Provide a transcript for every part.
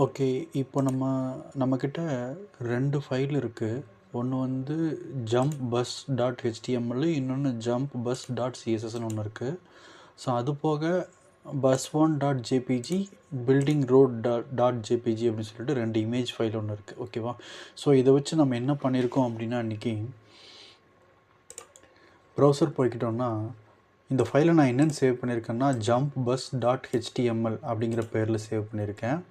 Okay. இப்போ நம்மக்கிட்ட 2 file இருக்கு. ஒண்ணு வந்து ஜம்ப் பஸ் டாட் ஹெச்டிஎம்எல், இன்னொன்னு ஜம்ப் பஸ் டாட் சிஎஸ்எஸ்ன்னு ஒன்று இருக்கு. ஸோ அது போக bus one dot JPG, building road dot JPG அப்படின்னு சொல்லிட்டு 2 இமேஜ் ஃபைல் ஒன்று இருக்குது. ஓகேவா? ஸோ இதை வச்சு நம்ம என்ன பண்ணியிருக்கோம் அப்படின்னா, இன்றைக்கி ப்ரௌசர் போய்க்கிட்டோம்னா, இந்த ஃபைலை நான் என்னென்னு சேவ் பண்ணியிருக்கேன்னா ஜம்ப் பஸ் டாட் ஹெச்டிஎம்எல் அப்படிங்கிற பேரில் சேவ் பண்ணியிருக்கேன்.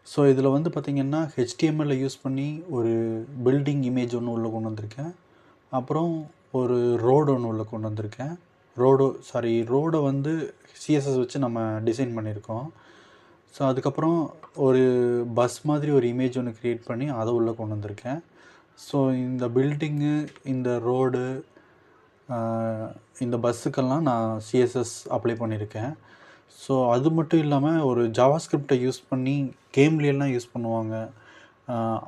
ஸோ இதில் வந்து பார்த்திங்கன்னா ஹெச்டிஎம்எல்ல யூஸ் பண்ணி ஒரு பில்டிங் இமேஜ் ஒன்று உள்ளே கொண்டு வந்திருக்கேன். அப்புறம் ஒரு ரோடு ஒன்று உள்ளே கொண்டு வந்திருக்கேன். ரோடை வந்து சிஎஸ்எஸ் வச்சு நம்ம டிசைன் பண்ணியிருக்கோம். ஸோ அதுக்கப்புறம் ஒரு பஸ் மாதிரி ஒரு இமேஜ் ஒன்று க்ரியேட் பண்ணி அதை உள்ளே கொண்டு வந்திருக்கேன். ஸோ இந்த பில்டிங்கு, இந்த ரோடு, இந்த பஸ்ஸுக்கெல்லாம் நான் சிஎஸ்எஸ் அப்ளை பண்ணியிருக்கேன். ஸோ அது மட்டும் இல்லாமல் ஒரு ஜாவாஸ்கிரிப்டை யூஸ் பண்ணி கேம்லேயெல்லாம் யூஸ் பண்ணுவாங்க.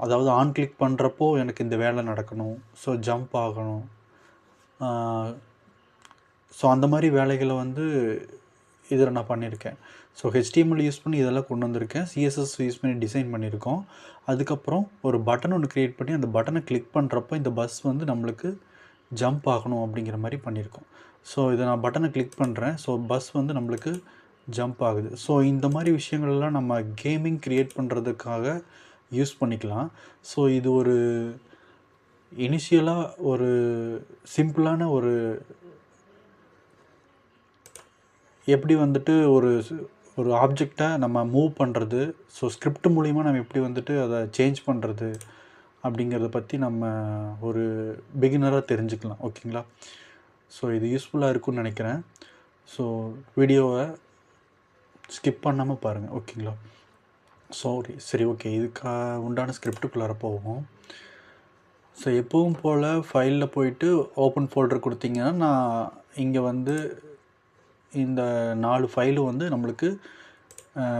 அதாவது ஆன் கிளிக் பண்ணுறப்போ எனக்கு இந்த வேலை நடக்கணும், ஸோ ஜம்ப் ஆகணும். ஸோ அந்த மாதிரி வேலைகளை வந்து இதில் நான் பண்ணியிருக்கேன். ஸோ ஹெச்டிஎம்எல் யூஸ் பண்ணி இதெல்லாம் கொண்டு வந்திருக்கேன். சிஎஸ்எஸ் யூஸ் பண்ணி டிசைன் பண்ணியிருக்கோம். அதுக்கப்புறம் ஒரு பட்டன் ஒன்று க்ரியேட் பண்ணி அந்த பட்டனை கிளிக் பண்ணுறப்போ இந்த பஸ் வந்து நம்மளுக்கு ஜம்ப் ஆகணும் அப்படிங்கிற மாதிரி பண்ணியிருக்கோம். ஸோ இதை நான் பட்டனை கிளிக் பண்ணுறேன். ஸோ பஸ் வந்து நம்மளுக்கு ஜம்ப் ஆகுது. ஸோ இந்த மாதிரி விஷயங்கள்லாம் நம்ம கேமிங் க்ரியேட் பண்ணுறதுக்காக யூஸ் பண்ணிக்கலாம். ஸோ இது ஒரு இனிஷியலாக ஒரு சிம்பிளான ஒரு எப்படி வந்துட்டு ஒரு ஆப்ஜெக்டை நம்ம மூவ் பண்ணுறது, ஸோ ஸ்கிரிப்ட் மூலிமா நம்ம எப்படி வந்துட்டு அதை சேஞ்ச் பண்ணுறது அப்படிங்கிறத பற்றி நம்ம ஒரு பிகினராக தெரிஞ்சுக்கலாம். ஓகேங்களா? ஸோ இது யூஸ்ஃபுல்லாக இருக்கும்னு நினைக்கிறேன். ஸோ வீடியோவை ஸ்கிப் பண்ணாமல் பாருங்கள். ஓகேங்களா? சரி ஓகே. இதுக்காக உண்டான ஸ்கிரிப்டுக்குள்ளார போவோம். ஸோ எப்பவும் போல் ஃபைலில் போயிட்டு ஓப்பன் ஃபோல்டர் கொடுத்தீங்கன்னா, நான் இங்கே வந்து இந்த 4 ஃபைலும் வந்து நம்மளுக்கு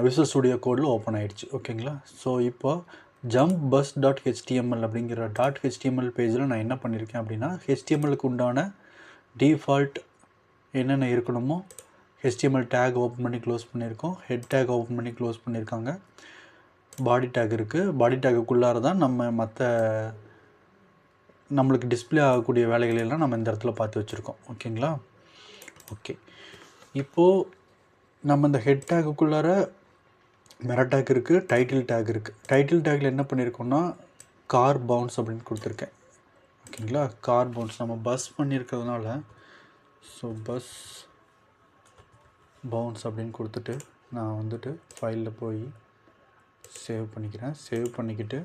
விசுவல் ஸ்டுடியோ கோடில் ஓப்பன் ஆகிடுச்சு. ஓகேங்களா? ஸோ இப்போ ஜம்ப் பஸ் டாட் ஹெச்டிஎம்எல் அப்படிங்கிற டாட் ஹெச்டிஎம்எல் பேஜில் நான் என்ன பண்ணியிருக்கேன் அப்படின்னா, ஹெச்டிஎம்எலுக்கு உண்டான டிஃபால்ட் என்னென்ன இருக்கணுமோ ஹெச்டிஎம்எல் டேக் ஓப்பன் பண்ணி க்ளோஸ் பண்ணியிருக்கோம். ஹெட் டேக் ஓப்பன் பண்ணி க்ளோஸ் பண்ணியிருக்காங்க. பாடி டேக் இருக்குது. பாடி டேக்குள்ளார தான் நம்ம நம்மளுக்கு டிஸ்பிளே ஆகக்கூடிய வேலைகளெல்லாம் நம்ம இந்த இடத்துல பார்த்து வச்சுருக்கோம். ஓகேங்களா? ஓகே. இப்போது நம்ம இந்த ஹெட் டேக்குள்ளார மெரா டேக் இருக்குது, டைட்டில் டேக் இருக்குது. டைட்டில் டேக்கில் என்ன பண்ணியிருக்கோன்னா கார் பவுன்ஸ் அப்படின்னு கொடுத்துருக்கேன். ஓகேங்களா? கார் பவுன்ஸ் நம்ம பஸ் பண்ணியிருக்கிறதுனால ஸோ பஸ் பவுன்ஸ் அப்படின்னு கொடுத்துட்டு நான் வந்துட்டு ஃபைலில் போய் சேவ் பண்ணிக்கிறேன். சேவ் பண்ணிக்கிட்டு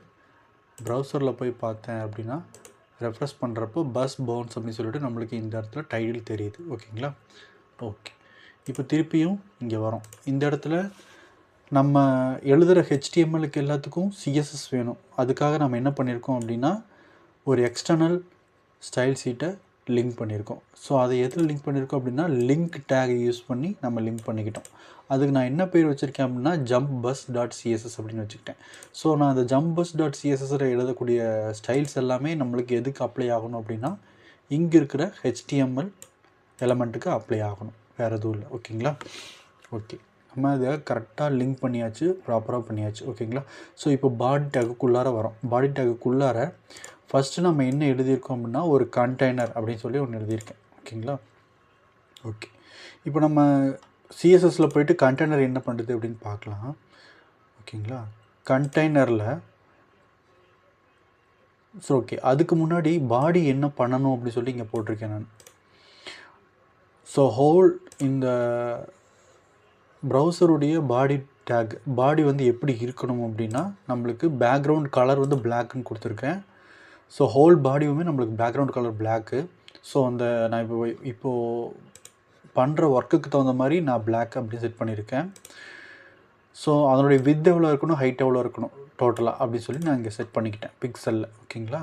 ப்ரௌசரில் போய் பார்த்தேன் அப்படின்னா ரெஃப்ரெஷ் பண்ணுறப்போ பஸ் பவுன்ஸ் அப்படின்னு சொல்லிட்டு நம்மளுக்கு இந்த இடத்துல டைட்டில் தெரியுது. ஓகேங்களா? ஓகே. இப்போ திருப்பியும் இங்கே வரோம். இந்த இடத்துல நம்ம எழுதுகிற ஹெச்டிஎம்எலுக்கு எல்லாத்துக்கும் சிஎஸ்எஸ் வேணும். அதுக்காக நம்ம என்ன பண்ணியிருக்கோம் அப்படின்னா ஒரு எக்ஸ்டர்னல் ஸ்டைல் ஷீட்டை லிங்க் பண்ணியிருக்கோம். ஸோ அதை எதில் லிங்க் பண்ணியிருக்கோம் அப்படின்னா லிங்க் டேக் யூஸ் பண்ணி நம்ம லிங்க் பண்ணிக்கிட்டோம். அதுக்கு நான் என்ன பேர் வச்சுருக்கேன் அப்படின்னா ஜம்ப் பஸ் டாட் சிஎஸ்எஸ் அப்படின்னு வச்சுக்கிட்டேன். ஸோ நான் அந்த ஜம்ப் பஸ் டாட் சிஎஸ்எஸ்ஸில் எழுதக்கூடிய ஸ்டைல்ஸ் எல்லாமே நம்மளுக்கு எதுக்கு அப்ளை ஆகணும் அப்படின்னா இங்கே இருக்கிற ஹெச்டிஎம்எல் எலமெண்ட்டுக்கு அப்ளை ஆகணும், வேறு எதுவும் இல்லை. ஓகேங்களா? ஓகே. நம்ம அதை கரெக்டாக லிங்க் பண்ணியாச்சு, ப்ராப்பராக பண்ணியாச்சு. ஓகேங்களா? ஸோ இப்போ பாடி டேக்குள்ளார வரோம். பாடி டேக்குள்ளார ஃபஸ்ட்டு நம்ம என்ன எழுதியிருக்கோம் அப்படின்னா ஒரு கண்டெய்னர் அப்படின்னு சொல்லி ஒன்று எழுதியிருக்கேன். ஓகேங்களா? ஓகே. இப்போ நம்ம சிஎஸ்எஸில் போய்ட்டு கண்டெய்னர் என்ன பண்ணுறது அப்படின்னு பார்க்கலாம். ஓகேங்களா? கண்டெய்னரில் ஸோ ஓகே, அதுக்கு முன்னாடி பாடி என்ன பண்ணணும் அப்படின்னு சொல்லி இங்கே போட்டிருக்கேன் நான். ஸோ இந்த ப்ரௌசருடைய பாடி டேக், பாடி வந்து எப்படி இருக்கணும் அப்படின்னா நம்மளுக்கு பேக்ரவுண்ட் கலர் வந்து பிளாக்னு கொடுத்துருக்கேன். ஸோ ஹோல் பாடியுமே நம்மளுக்கு பேக்ரவுண்ட் கலர் பிளாக்கு. ஸோ நான் இப்போது பண்ணுற ஒர்க்குக்கு தகுந்த மாதிரி நான் பிளாக் அப்படின்னு செட் பண்ணியிருக்கேன். ஸோ அதனுடைய வித் எவ்வளோ இருக்கணும், ஹைட் எவ்வளோ இருக்கணும் டோட்டலாக அப்படின்னு சொல்லி நான் இங்கே செட் பண்ணிக்கிட்டேன் பிக்சலில். ஓகேங்களா?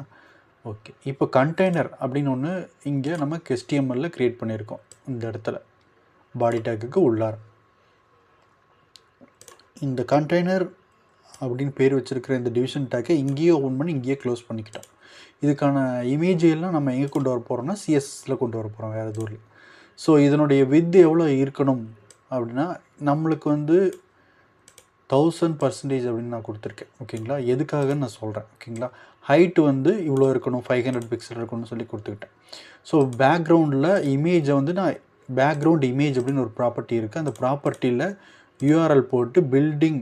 ஓகே. இப்போ கண்டெய்னர் அப்படின்னு ஒன்று இங்கே நம்ம HTML க்ரியேட் பண்ணியிருக்கோம். இந்த இடத்துல பாடி டேக்குக்கு உள்ளார இந்த கண்டெய்னர் அப்படின்னு பேர் வச்சுருக்கிற இந்த டிவிஷன் டேக்கை இங்கேயே ஓப்பன் பண்ணி இங்கேயே க்ளோஸ் பண்ணிக்கிட்டோம். இதுக்கான இமேஜ் எல்லாம் நம்ம எங்கே கொண்டு வர போகிறோம்னா சிஎஸ்எஸில் கொண்டு வர போகிறோம், வேறு எதுவும் இல்லை. ஸோ இதனுடைய வித் எவ்வளோ இருக்கணும் அப்படின்னா நம்மளுக்கு வந்து 1000% அப்படின்னு நான் கொடுத்துருக்கேன். ஓகேங்களா, எதுக்காகன்னு நான் சொல்கிறேன். ஓகேங்களா, ஹைட்டு வந்து இவ்வளோ இருக்கணும், 500 பிக்சல் இருக்கணும்னு சொல்லி கொடுத்துக்கிட்டேன். ஸோ பேக்ரவுண்டில் இமேஜை வந்து நான் பேக்ரவுண்ட் இமேஜ் அப்படின்னு ஒரு ப்ராப்பர்ட்டி இருக்குது. அந்த ப்ராப்பர்ட்டியில் URL போட்டு building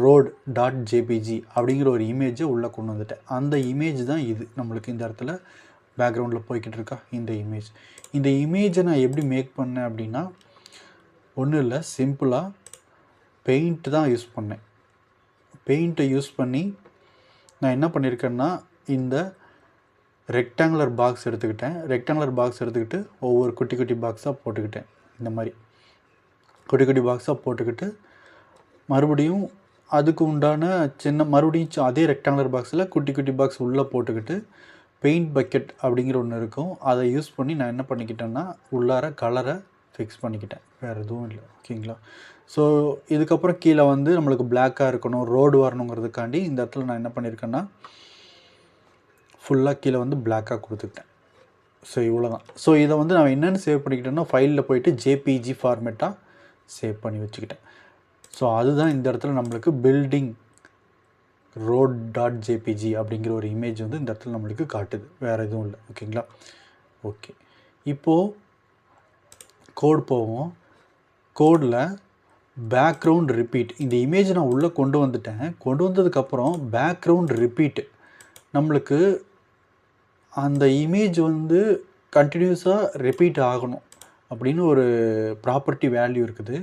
road.jpg அப்படிங்கிற ஒரு இமேஜை உள்ளே கொண்டு வந்துட்டேன். அந்த இமேஜ் தான் இது நம்மளுக்கு இந்த இடத்துல பேக்ரவுண்டில் போய்கிட்டு இருக்கா இந்த இமேஜ். இந்த இமேஜை நான் எப்படி மேக் பண்ணேன் அப்படின்னா, ஒன்றும் இல்லை, சிம்பிளாக பெயிண்ட் தான் யூஸ் பண்ணேன். பெயிண்ட்டை யூஸ் பண்ணி நான் என்ன பண்ணியிருக்கேன்னா, இந்த ரெக்டாங்குலர் பாக்ஸ் எடுத்துக்கிட்டேன். ரெக்டாங்குலர் பாக்ஸ் எடுத்துக்கிட்டு ஒவ்வொரு குட்டி குட்டி பாக்ஸாக போட்டுக்கிட்டேன். இந்த மாதிரி குட்டி குட்டி பாக்ஸாக போட்டுக்கிட்டு மறுபடியும் அதுக்கு உண்டான மறுபடியும் அதே ரெக்டாங்குலர் பாக்ஸில் குட்டி குட்டி பாக்ஸ் உள்ளே போட்டுக்கிட்டு பெயிண்ட் பக்கெட் அப்படிங்கிற ஒன்று இருக்கும். அதை யூஸ் பண்ணி நான் என்ன பண்ணிக்கிட்டேன்னா, உள்ளார கலரை ஃபிக்ஸ் பண்ணிக்கிட்டேன். வேறு எதுவும் இல்லை. ஓகேங்களா, ஸோ இதுக்கப்புறம் கீழே வந்து நம்மளுக்கு பிளாக்காக இருக்கணும், ரோடு வரணுங்கிறதுக்காண்டி இந்த இடத்துல நான் என்ன பண்ணியிருக்கேன்னா, ஃபுல்லாக கீழே வந்து பிளாக்காக கொடுத்துக்கிட்டேன். ஸோ இவ்வளோ தான். ஸோ இதை வந்து நான் என்னென்னு சேவ் பண்ணிக்கிட்டேன்னா, ஃபைலில் போயிட்டு JPG ஃபார்மேட்டாக சேவ் பண்ணி வச்சுக்கிட்டேன். ஸோ அதுதான் இந்த இடத்துல நம்மளுக்கு building road.jpg அப்படிங்கிற ஒரு இமேஜ் வந்து இந்த இடத்துல நம்மளுக்கு காட்டுது. வேறு எதுவும் இல்லை. ஓகேங்களா, ஓகே. இப்போது கோட் போவோம். கோடில் பேக்ரவுண்ட் ரிப்பீட், இந்த இமேஜ் நான் உள்ளே கொண்டு வந்துட்டேன். கொண்டு வந்ததுக்கப்புறம் பேக்ரவுண்ட் ரிப்பீட் நம்மளுக்கு அந்த இமேஜ் வந்து கண்டினியூஸாக ரிப்பீட் ஆகணும் அப்படின்னு ஒரு ப்ராப்பர்ட்டி வேல்யூ இருக்குது.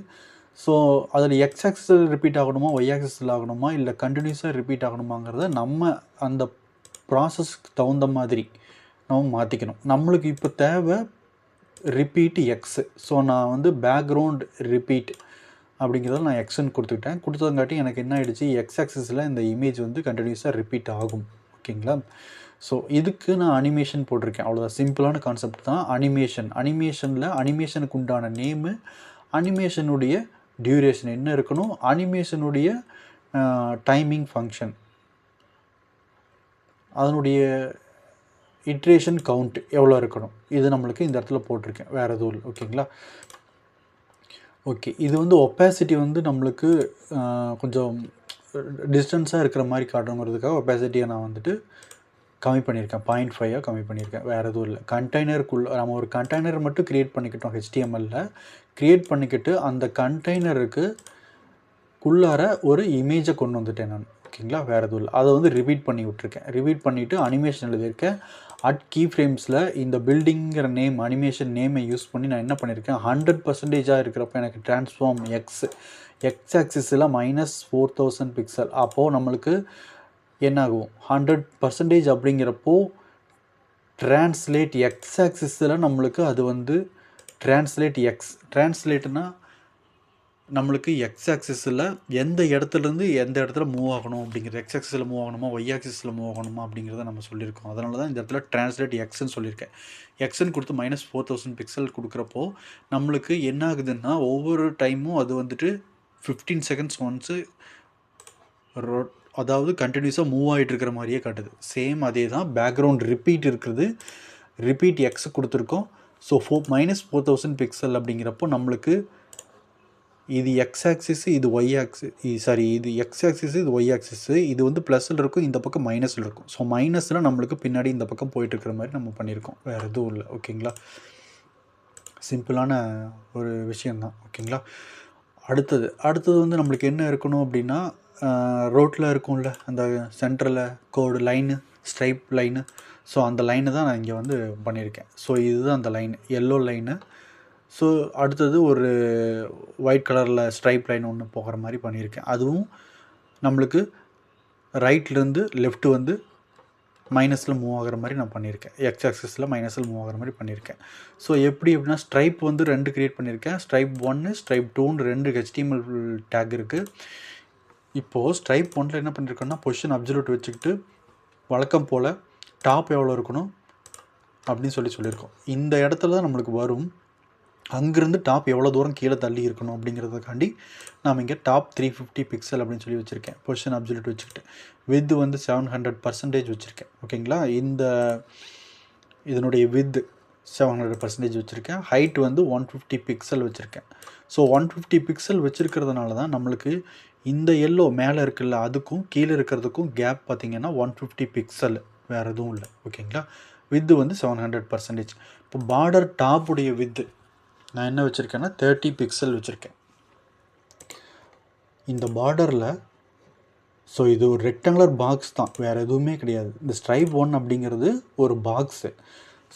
ஸோ அதில் எக்ஸ் ஆக்சிஸில் ரிப்பீட் ஆகணுமா, ஒய் ஆக்சிஸில் ஆகணுமா, இல்லை கண்டினியூஸாக ரிப்பீட் ஆகணுமாங்கிறத நம்ம அந்த ப்ராசஸ்க்கு தகுந்த மாதிரி நம்ம மாற்றிக்கணும். நம்மளுக்கு இப்போ தேவை ரிப்பீட் எக்ஸு. ஸோ நான் வந்து பேக்ரவுண்ட் ரிப்பீட் அப்படிங்கிறத நான் எக்ஸ்ன்னு கொடுத்துக்கிட்டேன். கொடுத்ததுங்காட்டி எனக்கு என்ன ஆகிடுச்சு, எக்ஸ் ஆக்சிஸில் இந்த இமேஜ் வந்து கண்டினியூஸாக ரிப்பீட் ஆகும். ஓகேங்களா, ஸோ இதுக்கு நான் அனிமேஷன் போட்டிருக்கேன். அவ்வளோதான், சிம்பிளான கான்செப்ட் தான். அனிமேஷனில் அனிமேஷனுக்கு உண்டான நேமு, அனிமேஷனுடைய டியூரேஷன் என்ன இருக்கணும், அனிமேஷனுடைய டைமிங் ஃபங்க்ஷன், அதனுடைய இட்ரேஷன் கவுண்ட் எவ்வளோ இருக்கணும், இது நம்மளுக்கு இந்த இடத்துல போட்டிருக்கேன். வேறு எதுவும் இல்லை. ஓகேங்களா, ஓகே. இது வந்து ஒப்பாசிட்டி வந்து நம்மளுக்கு கொஞ்சம் டிஸ்டன்ஸாக இருக்கிற மாதிரி காட்டணுங்கிறதுக்காக ஒப்பாசிட்டியை நான் வந்துட்டு கம்மி பண்ணியிருக்கேன். 0.5 கம்மி பண்ணியிருக்கேன். வேறு எதுவும் இல்லை. கண்டெய்னருக்குள்ளே நம்ம ஒரு கண்டெய்னர் மட்டும் க்ரியேட் பண்ணிக்கிட்டோம். HTML க்ரியேட் பண்ணிக்கிட்டு அந்த கண்டெய்னருக்கு குள்ளார ஒரு இமேஜை கொண்டு வந்துட்டேன் நான். ஓகேங்களா, வேறு எதுவும் இல்லை. அதை வந்து ரிப்பீட் பண்ணி விட்ருக்கேன். ரிப்பீட் பண்ணிவிட்டு அனிமேஷன் எழுதியிருக்கேன். அட் கீ ஃப்ரேம்ஸில் இந்த பில்டிங்கிற நேம், அனிமேஷன் நேமை யூஸ் பண்ணி நான் என்ன பண்ணியிருக்கேன், 100% இருக்கிறப்ப எனக்கு ட்ரான்ஸ்ஃபார்ம் எக்ஸ் ஆக்சிஸில் -4000 பிக்சல். அப்போது நம்மளுக்கு என்ன ஆகும், 100% அப்படிங்கிறப்போ ட்ரான்ஸ்லேட் எக்ஸ் ஆக்சிஸில் நம்மளுக்கு அது வந்து ட்ரான்ஸ்லேட்னா நம்மளுக்கு எக்ஸ் ஆக்சிஸில் எந்த இடத்துலேருந்து எந்த இடத்துல மூவ் ஆகணும் அப்படிங்கிறது, எக்ஸ் ஆக்சிஸில் மூவ் ஆகணுமா, ஒய் ஆக்சிஸில் மூவ் ஆகணுமா அப்படிங்கிறத நம்ம சொல்லியிருக்கோம். அதனால தான் இந்த இடத்துல ட்ரான்ஸ்லேட் எக்ஸ்ன்னு சொல்லியிருக்கேன். எக்ஸ்ன்னு கொடுத்து -4000 பிக்சல் கொடுக்குறப்போ நம்மளுக்கு என்ன ஆகுதுன்னா, ஒவ்வொரு டைமும் அது வந்துட்டு 15 செகண்ட்ஸ் ஒன்ஸு அதாவது கண்டினியூஸாக மூவ் ஆகிட்டு இருக்கிற மாதிரியே காட்டுது. சேம் அதே தான். பேக்ரவுண்ட் ரிப்பீட் இருக்கிறது, ரிப்பீட் எக்ஸ் கொடுத்துருக்கோம். ஸோ -4000 பிக்சல் அப்படிங்கிறப்போ நம்மளுக்கு இது எக்ஸ் ஆக்சிஸு, இது ஒய் இது எக்ஸ் ஆக்சிஸு, இது ஒய் ஆக்சிஸு, இது வந்து ப்ளஸில் இருக்கும், இந்த பக்கம் மைனஸில் இருக்கும். ஸோ மைனஸில் நம்மளுக்கு பின்னாடி இந்த பக்கம் போயிட்டுருக்கிற மாதிரி நம்ம பண்ணியிருக்கோம். வேறு எதுவும் இல்லை. ஓகேங்களா, சிம்பிளான ஒரு விஷயந்தான். ஓகேங்களா, அடுத்தது வந்து நம்மளுக்கு என்ன இருக்கணும் அப்படின்னா, ரோட்டில் இருக்கும்ல அந்த சென்டரில் கோடு லைனு, ஸ்ட்ரைப் லைனு, ஸோ அந்த லைனு தான் நான் இங்கே வந்து பண்ணியிருக்கேன். ஸோ இதுதான் அந்த லைன், எல்லோ லைனு. ஸோ அடுத்தது ஒரு ஒயிட் கலரில் ஸ்ட்ரைப் லைன் ஒன்று போகிற மாதிரி பண்ணியிருக்கேன். அதுவும் நம்மளுக்கு ரைட்லேருந்து லெஃப்ட்டு வந்து மைனஸில் மூவ் ஆகிற மாதிரி நான் பண்ணியிருக்கேன். எக்ஸ் ஆக்சிஸில் மைனஸில் மூவ் ஆகிற மாதிரி பண்ணியிருக்கேன். ஸோ எப்படி அப்படின்னா, ஸ்ட்ரைப் வந்து 2 க்ரியேட் பண்ணியிருக்கேன். ஸ்ட்ரைப் 1, ஸ்ட்ரைப் 2ன்னு 2 HTML டேக் இருக்குது. இப்போது ஸ்ட்ரைப் 1ல் என்ன பண்ணியிருக்கோன்னா, பொசிஷன் அப்சல்யூட் வச்சுக்கிட்டு வழக்கம் போல் டாப் எவ்வளோ இருக்கணும் அப்படின்னு சொல்லியிருக்கோம். இந்த இடத்துல தான் நம்மளுக்கு வரும். அங்கேருந்து டாப் எவ்வளோ தூரம் கீழே தள்ளி இருக்கணும் அப்படிங்கிறதுக்காண்டி நாம் இங்கே டாப் 350 பிக்சல் அப்படின்னு சொல்லி வச்சுருக்கேன். பொசிஷன் அப்சல்யூட் வச்சுக்கிட்டு வித் வந்து 700% வச்சுருக்கேன். ஓகேங்களா, இதனுடைய வித் 700% வச்சுருக்கேன். ஹைட் வந்து 150 பிக்சல் வச்சுருக்கேன். ஸோ 150 பிக்சல் வச்சுருக்கிறதுனால தான் நம்மளுக்கு இந்த எல்லோ மேலே இருக்குல்ல, அதுக்கும் கீழே இருக்கிறதுக்கும் கேப் பார்த்திங்கன்னா 150 பிக்சல், வேறு எதுவும் இல்லை. ஓகேங்களா? வித்து வந்து 700%. இப்போ பார்டர் டாப்புடைய வித்து நான் என்ன வச்சுருக்கேன்னா 30 பிக்சல் வச்சுருக்கேன். இந்த பார்டரில் ஸோ இது ஒரு ரெக்டாங்குலர் பாக்ஸ் தான், வேறு எதுவுமே கிடையாது. இந்த ஸ்ட்ரைப் 1 அப்படிங்கிறது ஒரு பாக்ஸு.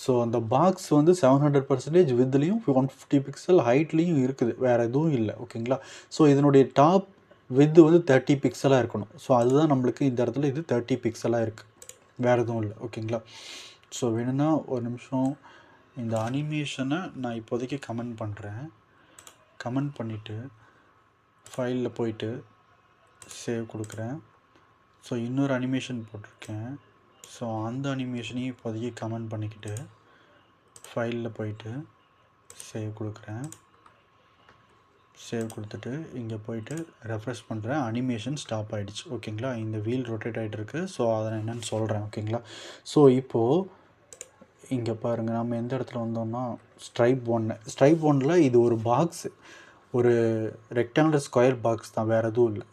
ஸோ அந்த பாக்ஸ் வந்து 700% வித்லேயும் 150 பிக்சல் ஹைட்லேயும் இருக்குது, வேறு எதுவும் இல்லை. ஓகேங்களா? ஸோ இதனுடைய டாப் வித்து வந்து 30 பிக்சலாக இருக்கணும். ஸோ அதுதான் நம்மளுக்கு இந்த இடத்துல இது 30 பிக்சலாக இருக்குது, வேறு எதுவும் இல்லை. ஓகேங்களா? ஸோ வேணும்னா ஒரு நிமிஷம் இந்த அனிமேஷனை நான் இப்போதைக்கு கமெண்ட் பண்ணுறேன். கமெண்ட் பண்ணிவிட்டு ஃபைலில் போயிட்டு சேவ் கொடுக்குறேன். ஸோ இன்னொரு அனிமேஷன் போட்டிருக்கேன். ஸோ அந்த அனிமேஷனையும் இப்போதைக்கு கமெண்ட் பண்ணிக்கிட்டு ஃபைலில் போயிட்டு சேவ் கொடுக்குறேன். சேவ் கொடுத்துட்டு இங்கே போயிட்டு ரெஃப்ரெஷ் பண்ணுறேன். அனிமேஷன் ஸ்டாப் ஆகிடுச்சு. ஓகேங்களா? இந்த வீல் ரொட்டேட் ஆகிட்டு இருக்குது. ஸோ அதை நான் என்னென்னு சொல்கிறேன். ஓகேங்களா? ஸோ இப்போது இங்கே பாருங்கள், நம்ம எந்த இடத்துல வந்தோம்னா ஸ்ட்ரைப் 1. ஸ்ட்ரைப் 1ல் இது ஒரு பாக்ஸு, ஒரு ரெக்டாங்குலர் ஸ்கொயர் பாக்ஸ் தான், வேறு எதுவும் இல்லை.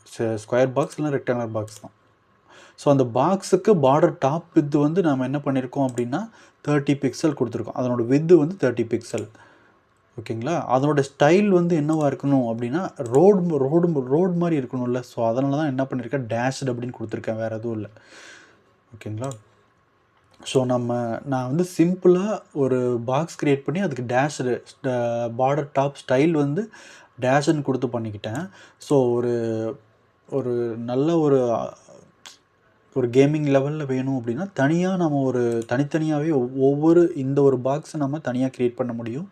ஸ்கொயர் பாக்ஸ் இல்லை ரெக்டாங்குலர் பாக்ஸ் தான். ஸோ அந்த பாக்ஸுக்கு பார்டர் டாப் வித்து வந்து நம்ம என்ன பண்ணியிருக்கோம் அப்படின்னா 30 பிக்சல் கொடுத்துருக்கோம். அதனோட வித்து வந்து 30 பிக்சல். ஓகேங்களா? அதனோட ஸ்டைல் வந்து என்னவாக இருக்கணும் அப்படின்னா ரோடு மாதிரி இருக்கணும்ல. ஸோ அதனால தான் என்ன பண்ணியிருக்கேன், டேஷ்டு அப்படின்னு கொடுத்துருக்கேன், வேறு எதுவும் இல்லை. ஓகேங்களா? ஸோ நான் வந்து சிம்பிளாக ஒரு பாக்ஸ் க்ரியேட் பண்ணி அதுக்கு டேஷ்டு பார்டர் டாப் ஸ்டைல் வந்து டேஷ்ன்னு கொடுத்து பண்ணிக்கிட்டேன். ஸோ ஒரு நல்ல ஒரு கேமிங் லெவலில் வேணும் அப்படின்னா தனியாக நம்ம ஒரு தனித்தனியாகவே இந்த ஒரு பாக்ஸை நம்ம தனியாக க்ரியேட் பண்ண முடியும்,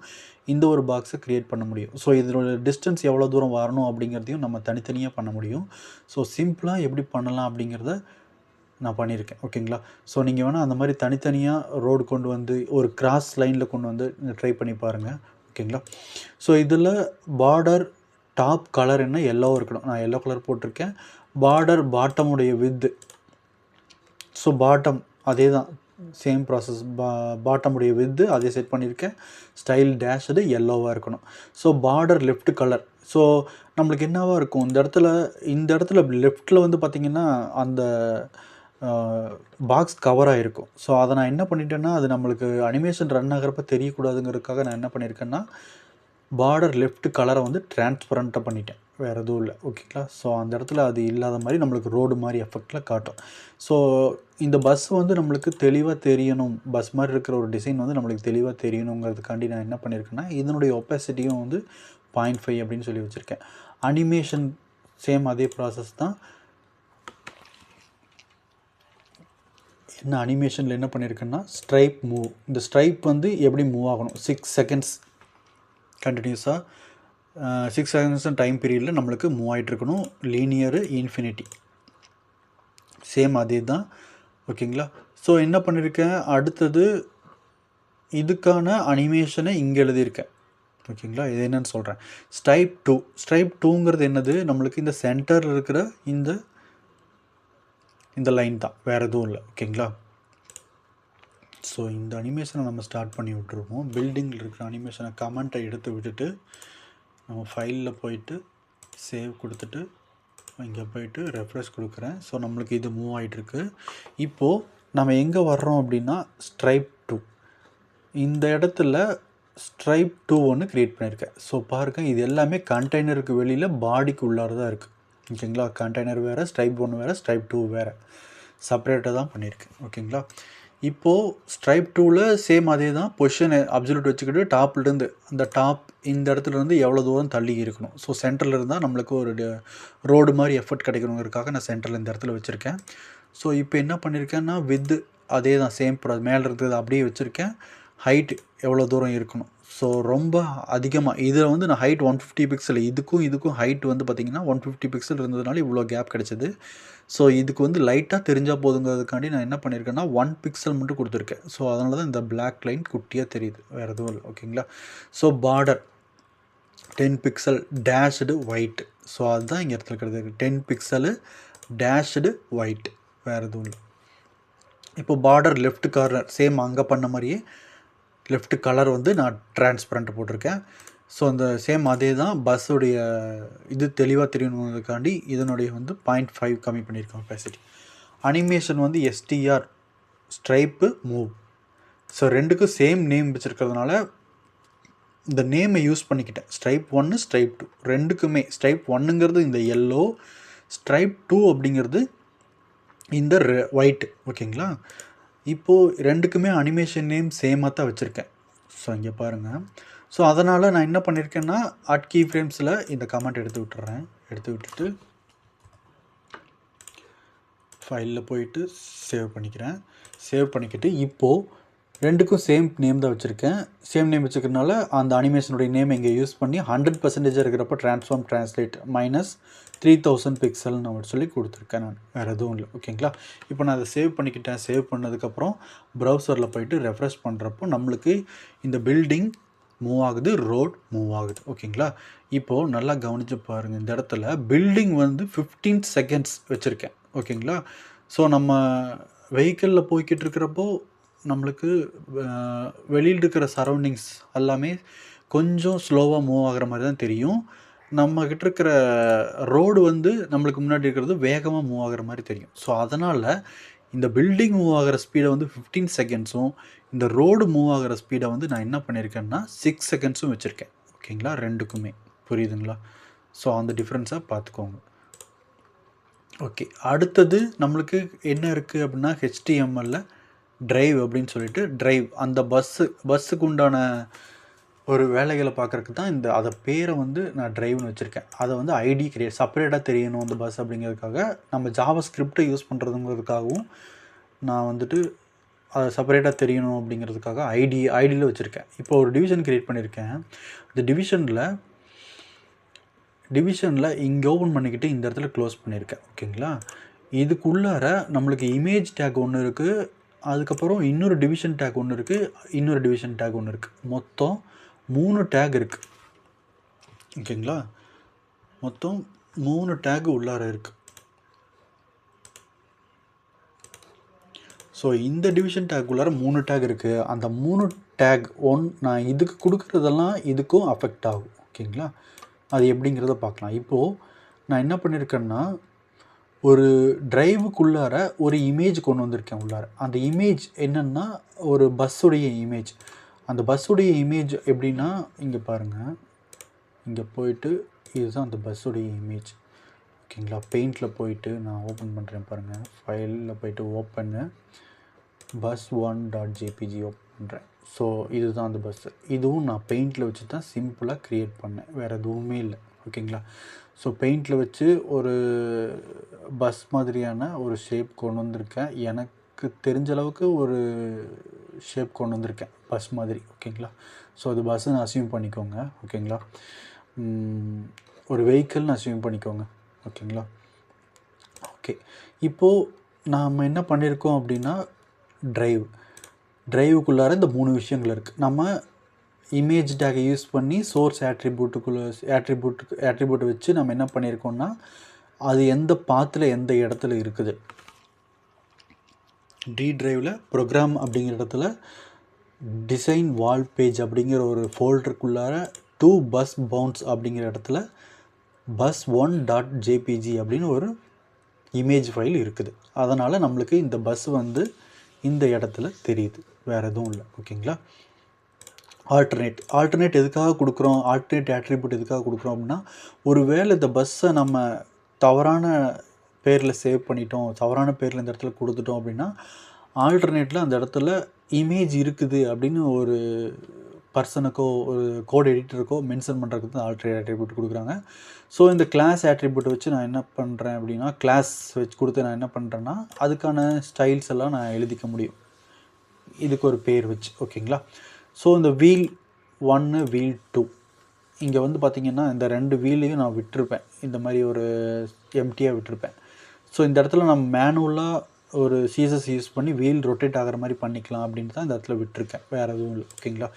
இந்த ஒரு பாக்ஸை க்ரியேட் பண்ண முடியும். ஸோ இதனோட டிஸ்டன்ஸ் எவ்வளோ தூரம் வரணும் அப்படிங்கிறதையும் நம்ம தனித்தனியாக பண்ண முடியும். ஸோ சிம்பிளாக எப்படி பண்ணலாம் அப்படிங்கிறத நான் பண்ணியிருக்கேன். ஓகேங்களா? ஸோ நீங்கள் வேணால் அந்த மாதிரி தனித்தனியாக ரோடு கொண்டு வந்து ஒரு கிராஸ் லைனில் கொண்டு வந்து ட்ரை பண்ணி பாருங்கள். ஓகேங்களா? ஸோ இதில் பார்டர் டாப் கலர் என்ன, எல்லோவாக இருக்கணும். நான் எல்லோ கலர் போட்டிருக்கேன். பார்டர் பாட்டமுடைய வித்து, ஸோ பாட்டம் அதே தான், சேம் ப்ராசஸ். பாட்டமுடைய வித்து அதே செட் பண்ணியிருக்கேன். ஸ்டைல் டேஷ்டு எல்லோவாக இருக்கணும். So border left colour. So நம்மளுக்கு என்னவாக இருக்கும், இந்த இடத்துல லெஃப்ட்டில் வந்து பார்த்திங்கன்னா அந்த பாக்ஸ் கவராக இருக்கும். ஸோ அதை நான் என்ன பண்ணிட்டேன்னா, அது நம்மளுக்கு அனிமேஷன் ரன் ஆகிறப்ப தெரியக்கூடாதுங்கிறதுக்காக நான் என்ன பண்ணியிருக்கேன்னா பார்டர் லெஃப்ட் கலரை வந்து டிரான்ஸ்பரண்ட்டாக பண்ணிட்டேன், வேறு எதுவும் இல்லை. ஓகேங்களா? ஸோ அந்த இடத்துல அது இல்லாத மாதிரி நம்மளுக்கு ரோடு மாதிரி எஃபெக்டில் காட்டும். ஸோ இந்த பஸ் வந்து நம்மளுக்கு தெளிவாக தெரியணும், பஸ் மாதிரி இருக்கிற ஒரு டிசைன் வந்து நம்மளுக்கு தெளிவாக தெரியணுங்கிறதுக்காண்டி நான் என்ன பண்ணியிருக்கேன்னா இதனுடைய ஒப்பாசிட்டியும் வந்து 0.5 அப்படின்னு சொல்லி வச்சுருக்கேன். அனிமேஷன் சேம் அதே ப்ராசஸ் தான். என்ன அனிமேஷனில் என்ன பண்ணியிருக்கேன்னா ஸ்ட்ரைப் மூவ், இந்த ஸ்ட்ரைப் வந்து எப்படி மூவ் ஆகணும் 6 செகண்ட்ஸ் கண்டினியூஸாக 6 செகண்ட்ஸ் டைம் பீரியடில் நம்மளுக்கு மூவ் ஆகிட்டுருக்கணும். லீனியரு இன்ஃபினிட்டி சேம் அதே தான். ஓகேங்களா? ஸோ என்ன பண்ணியிருக்கேன், அடுத்தது இதுக்கான அனிமேஷனை இங்கே எழுதியிருக்கேன். ஓகேங்களா? இது என்னென்னு சொல்கிறேன். ஸ்ட்ரைப் 2. ஸ்ட்ரைப் 2ங்கிறது என்னது, நம்மளுக்கு இந்த சென்டரில் இருக்கிற இந்த லைன் தான், வேறு எதுவும் இல்லை. ஓகேங்களா? ஸோ இந்த அனிமேஷனை நம்ம ஸ்டார்ட் பண்ணி விட்டுருவோம். பில்டிங்கில் இருக்கிற அனிமேஷனை கமெண்ட்டை எடுத்து விட்டுட்டு நம்ம ஃபைலில் போயிட்டு சேவ் கொடுத்துட்டு இங்கே போயிட்டு ரெஃப்ரெஷ் கொடுக்குறேன். ஸோ நம்மளுக்கு இது மூவ் ஆகிட்டுருக்கு. இப்போது நம்ம எங்கே வர்றோம் அப்படின்னா ஸ்ட்ரைப் 2, இந்த இடத்துல ஸ்ட்ரைப் 2 ஒன்று க்ரியேட் பண்ணியிருக்கேன். ஸோ பாருங்கள், இது எல்லாமே கண்டெய்னருக்கு வெளியில் பாடிக்கு உள்ளார தான் இருக்குது. ஓகேங்களா? கண்டெய்னர் வேறு, ஸ்ட்ரைப் 1 வேறு, ஸ்ட்ரைப் 2 வேறு, செப்பரேட்டாக தான் பண்ணியிருக்கேன். ஓகேங்களா? இப்போது ஸ்ட்ரைப் 2ல் சேம் அதே தான். பொசிஷன் அப்சல்யூட் வச்சுக்கிட்டு டாப்லேருந்து அந்த டாப் இந்த இடத்துலேருந்து எவ்வளோ தூரம் தள்ளி இருக்கணும். ஸோ சென்டரில் இருந்தால் நம்மளுக்கு ஒரு ரோடு மாதிரி எஃபர்ட் கிடைக்கணுங்கிறதுக்காக நான் சென்டரில் இந்த இடத்துல வச்சுருக்கேன். ஸோ இப்போ என்ன பண்ணியிருக்கேன்னா வித்து அதே தான், சேம் மேலே இருக்கிறது அப்படியே வச்சுருக்கேன். ஹைட் எவ்வளோ தூரம் இருக்கணும். ஸோ ரொம்ப அதிகமாக இதில் வந்து நான் ஹைட் 150 பிக்சல், இதுக்கும் ஹைட் வந்து பார்த்திங்கன்னா 150 பிக்சல் இருந்ததுனால இவ்வளோ கேப் கிடச்சிது. ஸோ இதுக்கு வந்து லைட்டாக தெரிஞ்சால் போதுங்கிறதுக்காண்டி நான் என்ன பண்ணியிருக்கேன்னா 1 பிக்சல் மட்டும் கொடுத்துருக்கேன். ஸோ அதனால தான் இந்த பிளாக் லைன் குட்டியாக தெரியுது, வேறு எதுவும் இல்லை. ஓகேங்களா? So border 10 pixel dashed white. So அதுதான் இங்கே இடத்துல கிடையாது, 10 பிக்சலு டேஷ்டு ஒயிட், வேறு எதுவும் இல்லை. இப்போ பார்டர் லெஃப்ட் கார்னர் சேம் அங்கே பண்ண மாதிரியே லெஃப்ட் கலர் வந்து நான் டிரான்ஸ்பரண்ட் போட்டிருக்கேன். ஸோ அந்த சேம் அதே தான் பஸ்ஸுடைய இது தெளிவாக தெரியணுங்கிறதுக்காண்டி இதனுடைய வந்து 0.5 கம்மி பண்ணியிருக்கோம் கெப்பாசிட்டி. அனிமேஷன் வந்து எஸ்டிஆர் ஸ்ட்ரைப்பு மூவ். ஸோ ரெண்டுக்கும் சேம் நேம் வச்சுருக்கிறதுனால இந்த நேமை யூஸ் பண்ணிக்கிட்டேன். ஸ்ட்ரைப் 1 ஸ்ட்ரைப் 2 ரெண்டுக்குமே. ஸ்ட்ரைப் 1ங்கிறது இந்த எல்லோ, ஸ்ட்ரைப் 2 அப்படிங்கிறது இந்த ஒயிட். ஓகேங்களா? இப்போது ரெண்டுக்குமே அனிமேஷன் நேம் சேமாக தான் வச்சுருக்கேன். ஸோ இங்கே பாருங்கள். ஸோ அதனால் நான் என்ன பண்ணியிருக்கேன்னா அட் கீ ஃப்ரேம்ஸில் இந்த கமெண்ட் எடுத்து விட்டுறேன். எடுத்து விட்டுட்டு ஃபைலில் போயிட்டு சேவ் பண்ணிக்கிறேன். சேவ் பண்ணிக்கிட்டு இப்போது ரெண்டுக்கும் சேம் நேம் தான் வச்சுருக்கேன். சேம் நேம் வச்சுக்கிறதுனால அந்த அனிமேஷனுடைய நேம் இங்கே யூஸ் பண்ணி 100% இருக்கிறப்ப ட்ரான்ஸ்ஃபார்ம் ட்ரான்ஸ்லேட் -3000 பிக்சல்னு நான் சொல்லி கொடுத்துருக்கேன். நான் வேறு எதுவும் இல்லை. ஓகேங்களா? இப்போ நான் அதை சேவ் பண்ணிக்கிட்டேன். சேவ் பண்ணதுக்கப்புறம் ப்ரௌசரில் போயிட்டு ரெஃப்ரெஷ் பண்ணுறப்போ நம்மளுக்கு இந்த பில்டிங் மூவ் ஆகுது, ரோட் மூவ் ஆகுது. ஓகேங்களா? இப்போது நல்லா கவனித்து பாருங்கள். இந்த இடத்துல பில்டிங் வந்து 15 செகண்ட்ஸ் வச்சுருக்கேன். ஓகேங்களா? ஸோ நம்ம வெஹிக்கிளில் போய்கிட்டு இருக்கிறப்போ நம்மளுக்கு வெளியில் இருக்கிற சரௌண்டிங்ஸ் எல்லாமே கொஞ்சம் ஸ்லோவாக மூவ் ஆகிற மாதிரி தான் தெரியும். நம்மக்கிட்ட இருக்கிற ரோடு வந்து நம்மளுக்கு முன்னாடி இருக்கிறது வேகமாக மூவ் ஆகிற மாதிரி தெரியும். ஸோ அதனால் இந்த பில்டிங் மூவ் ஆகிற ஸ்பீடை வந்து 15 செகண்ட்ஸும் இந்த ரோடு மூவ் ஆகிற ஸ்பீடை வந்து நான் என்ன பண்ணியிருக்கேன்னா 6 செகண்ட்ஸும் வச்சுருக்கேன். ஓகேங்களா? ரெண்டுக்குமே புரியுதுங்களா? ஸோ அந்த டிஃப்ரென்ஸை பார்த்துக்கோங்க. ஓகே, அடுத்தது நம்மளுக்கு என்ன இருக்குது அப்படின்னா HTML டிரைவ் அப்படின்னு சொல்லிட்டு டிரைவ் அந்த பஸ்ஸுக்கு உண்டான ஒரு வேலைகளை பார்க்குறதுக்கு தான் இந்த அதை பேரை வந்து நான் டிரைவ்னு வச்சுருக்கேன். அதை வந்து ஐடி கிரியேட் செப்பரேட்டாக தெரியணும் அந்த பஸ் அப்படிங்கிறதுக்காக நம்ம ஜாவா ஸ்கிரிப்டை யூஸ் பண்ணுறதுங்கிறதுக்காகவும் நான் வந்துட்டு அதை செப்பரேட்டாக தெரியணும் அப்படிங்கிறதுக்காக ஐடியில் வச்சுருக்கேன். இப்போ ஒரு டிவிஷன் க்ரியேட் பண்ணியிருக்கேன். இந்த டிவிஷனில் இங்கே ஓப்பன் பண்ணிக்கிட்டு இந்த இடத்துல க்ளோஸ் பண்ணியிருக்கேன். ஓகேங்களா? இதுக்குள்ளார நம்மளுக்கு இமேஜ் டேக் ஒன்று இருக்குது, அதுக்கப்புறம் இன்னொரு டிவிஷன் டேக் ஒன்று இருக்குது, இன்னொரு டிவிஷன் டேக் ஒன்று இருக்குது. மொத்தம் 3 டேக் இருக்குது. ஓகேங்களா? மொத்தம் 3 டேக் உள்ளார இருக்குது. ஸோ இந்த டிவிஷன் டேக் உள்ளார 3 டேக் இருக்குது. அந்த 3 டேக் நான் இதுக்கு கொடுக்குறதெல்லாம் இதுக்கும் அஃபெக்ட் ஆகும். ஓகேங்களா? அது எப்படிங்கிறத பார்க்கலாம். இப்போது நான் என்ன பண்ணியிருக்கேன்னா ஒரு டிரைவுக்குள்ளார ஒரு இமேஜ் கொண்டு வந்திருக்கேன் உள்ளார. அந்த இமேஜ் என்னென்னா ஒரு பஸ்ஸுடைய இமேஜ். அந்த பஸ்ஸுடைய இமேஜ் எப்படின்னா இங்கே பாருங்கள், இங்கே போயிட்டு இதுதான் அந்த பஸ்ஸுடைய இமேஜ். ஓகேங்களா? பெயிண்டில் போயிட்டு நான் ஓப்பன் பண்ணுறேன் பாருங்கள். ஃபைலில் போயிட்டு ஓப்பன்னு bus1.jpg ஓப்பன் பண்ணுறேன். ஸோ இதுதான் அந்த பஸ்ஸு. இதுவும் நான் பெயிண்டில் வச்சு தான் சிம்பிளாக க்ரியேட் பண்ணேன், வேறு எதுவுமே இல்லை. ஓகேங்களா? ஸோ பெயிண்டில் வச்சு ஒரு பஸ் மாதிரியான ஒரு ஷேப் கொண்டு வந்திருக்கேன். எனக்கு தெரிஞ்ச அளவுக்கு ஒரு ஷேப் கொண்டு வந்திருக்கேன் பஸ் மாதிரி. ஓகேங்களா? ஸோ அது பஸ்ஸுன்னு அசியூம் பண்ணிக்கோங்க. ஓகேங்களா? ஒரு வெஹிக்கிள்னு அசியூம் பண்ணிக்கோங்க. ஓகேங்களா? ஓகே, இப்போது நாம் என்ன பண்ணியிருக்கோம் அப்படின்னா டிரைவுக்குள்ளார இந்த 3 விஷயங்கள் இருக்குது. நம்ம இமேஜ் டேக்கை யூஸ் பண்ணி சோர்ஸ் ஆட்ரிபியூட் வச்சு நம்ம என்ன பண்ணியிருக்கோம்னா அது எந்த பாத்தில் எந்த இடத்துல இருக்குது. டிரைவில் ப்ரோக்ராம் அப்படிங்கிற இடத்துல டிசைன் வால் பேஜ் அப்படிங்கிற ஒரு ஃபோல்டருக்குள்ளார 2 பஸ் பவுன்ஸ் அப்படிங்கிற இடத்துல bus1.jpg அப்படின்னு ஒரு இமேஜ் ஃபைல் இருக்குது. அதனால் நம்மளுக்கு இந்த பஸ் வந்து இந்த இடத்துல தெரியுது, வேறு எதுவும் இல்லை. ஓகேங்களா? ஆல்டர்னேட் எதுக்காக கொடுக்குறோம், ஆல்டர்னேட் ஆட்ரிபியூட் எதுக்காக கொடுக்குறோம் அப்படின்னா ஒரு வேளை இந்த பஸ்ஸை நம்ம தவறான பேரில் சேவ் பண்ணிட்டோம், தவறான பேரில் இந்த இடத்துல கொடுத்துட்டோம் அப்படின்னா ஆல்டர்னேட்டில் அந்த இடத்துல இமேஜ் இருக்குது அப்படின்னு ஒரு பர்சனுக்கோ ஒரு கோட் எடிட்டருக்கோ மென்ஷன் பண்ணுறதுக்கு தான் ஆல்டர்னேட் ஆட்ரிபியூட் கொடுக்குறாங்க. ஸோ இந்த கிளாஸ் ஆட்ரிபியூட் வச்சு நான் என்ன பண்ணுறேன் அப்படின்னா கிளாஸ் வச்சு கொடுத்து நான் என்ன பண்ணுறேன்னா அதுக்கான ஸ்டைல்ஸ் எல்லாம் நான் எழுதிக்க முடியும் இதுக்கு ஒரு பேர் வச்சு. ஓகேங்களா? ஸோ இந்த வீல் 1 வீல் 2 இங்கே வந்து பார்த்திங்கன்னா இந்த 2 வீலையும் நான் விட்டுருப்பேன், இந்த மாதிரி ஒரு எம்டியாக விட்டுருப்பேன். ஸோ இந்த இடத்துல நம்ம மேனுவலாக ஒரு சீசஸ் யூஸ் பண்ணி வீல் ரொட்டேட் ஆகிற மாதிரி பண்ணிக்கலாம் அப்படின்ட்டு தான் இந்த இடத்துல விட்டுருக்கேன், வேறு எதுவும் இல்லை. ஓகேங்களா?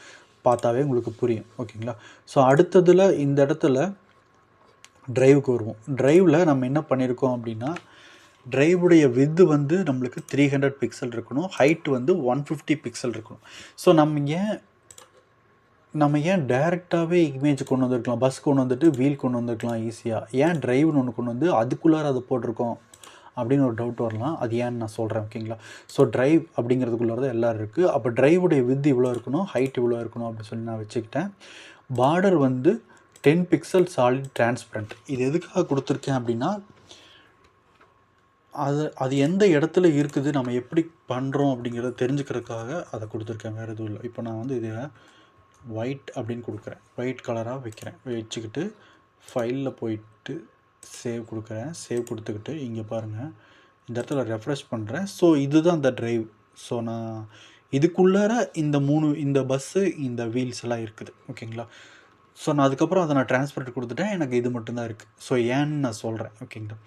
பார்த்தாவே உங்களுக்கு புரியும். ஓகேங்களா? ஸோ அடுத்ததில் இந்த இடத்துல டிரைவுக்கு வருவோம். டிரைவில் நம்ம என்ன பண்ணியிருக்கோம் அப்படின்னா டிரைவுடைய வித்து வந்து நம்மளுக்கு 300 பிக்சல் இருக்கணும், ஹைட் வந்து 150 பிக்சல் இருக்கணும். ஸோ நம்ம ஏன் நம்ம ஏன் டைரெக்டாகவே இமேஜ் கொண்டு வந்திருக்கலாம், பஸ் கொண்டு வந்துட்டு வீல் கொண்டு வந்திருக்கலாம் ஈஸியாக. ஏன் டிரைவ்னு ஒன்று கொண்டு வந்து அதுக்குள்ளார அதை போட்டிருக்கோம் அப்படின்னு ஒரு டவுட் வரலாம். அது ஏன்னு நான் சொல்கிறேன், ஓகேங்களா. ஸோ டிரைவ் அப்படிங்கிறதுக்குள்ளார தான் எல்லோரும் இருக்குது. அப்போ டிரைவுடைய வித் இவ்வளோ இருக்கணும், ஹைட் இவ்வளோ இருக்கணும் அப்படின்னு சொல்லி நான் வச்சுக்கிட்டேன். பார்டர் வந்து 10 பிக்சல் சாலிட் டிரான்ஸ்பரண்ட். இது எதுக்காக கொடுத்துருக்கேன் அப்படின்னா, அது எந்த இடத்துல இருக்குது, நம்ம எப்படி பண்ணுறோம் அப்படிங்கிறத தெரிஞ்சுக்கிறதுக்காக அதை கொடுத்துருக்கேன், வேறு எதுவும் இல்லை. இப்போ நான் வந்து இதை ஒயிட் அப்படின்னு கொடுக்குறேன், ஒயிட் கலராக வைக்கிறேன். வச்சுக்கிட்டு ஃபைலில் போயிட்டு சேவ் கொடுக்குறேன். சேவ் கொடுத்துக்கிட்டு இங்கே பாருங்கள், இந்த இடத்துல ரெஃப்ரெஷ் பண்ணுறேன். ஸோ இதுதான் இந்த டிரைவ். ஸோ நான் இதுக்குள்ளார இந்த பஸ்ஸு இந்த வீல்ஸ் எல்லாம் இருக்குது, ஓகேங்களா. ஸோ நான் அதுக்கப்புறம் அதை நான் ட்ரான்ஸ்பரண்ட் கொடுத்துட்டேன். எனக்கு இது மட்டும்தான் இருக்குது. ஸோ ஏன்னு நான் சொல்கிறேன், ஓகேங்களா.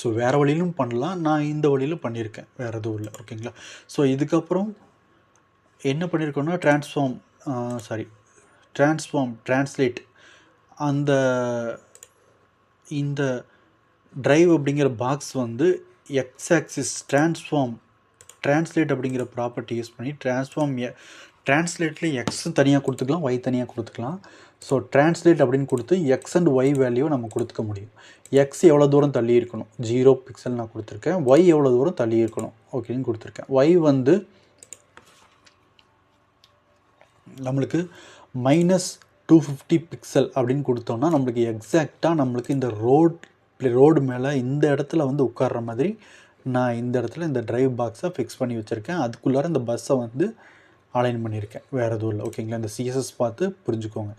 ஸோ வேறு வழியிலும் பண்ணலாம், நான் இந்த வழியில் பண்ணியிருக்கேன், வேறு எதுவும் இல்லை, ஓகேங்களா. ஸோ இதுக்கப்புறம் என்ன பண்ணியிருக்கோன்னா ட்ரான்ஸ்லேட் இந்த டிரைவ் அப்படிங்கிற பாக்ஸ் வந்து எக்ஸ் ஆக்சிஸ் ட்ரான்ஸ்லேட் அப்படிங்கிற ப்ராப்பர்ட்டி யூஸ் பண்ணி ட்ரான்ஸ்லேட்டில் எக்ஸ் தனியாக கொடுத்துக்கலாம், ஒய் தனியாக கொடுத்துக்கலாம். ஸோ ட்ரான்ஸ்லேட் அப்படின்னு கொடுத்து எக்ஸ் அண்ட் ஒய் வேல்யூவை நம்ம கொடுத்துக்க முடியும். எக்ஸ் எவ்வளோ தூரம் தள்ளி இருக்கணும், 0 பிக்சல் நான் கொடுத்துருக்கேன். ஒய் எவ்வளோ தூரம் தள்ளி இருக்கணும் ஓகேன்னு கொடுத்துருக்கேன். ஒய் வந்து நம்மளுக்கு -250 பிக்சல் அப்படின்னு கொடுத்தோம்னா நம்மளுக்கு எக்ஸாக்டாக நம்மளுக்கு இந்த ரோடு மேலே இந்த இடத்துல வந்து உட்கார்ற மாதிரி நான் இந்த இடத்துல இந்த டிரைவ் பாக்ஸை ஃபிக்ஸ் பண்ணி வச்சுருக்கேன். அதுக்குள்ளார இந்த பஸ்ஸை வந்து அலைன் பண்ணியிருக்கேன், வேறு எதுவும் இல்லை, ஓகேங்களா. இந்த சிஎஸ்எஸ் பார்த்து புரிஞ்சுக்கோங்க.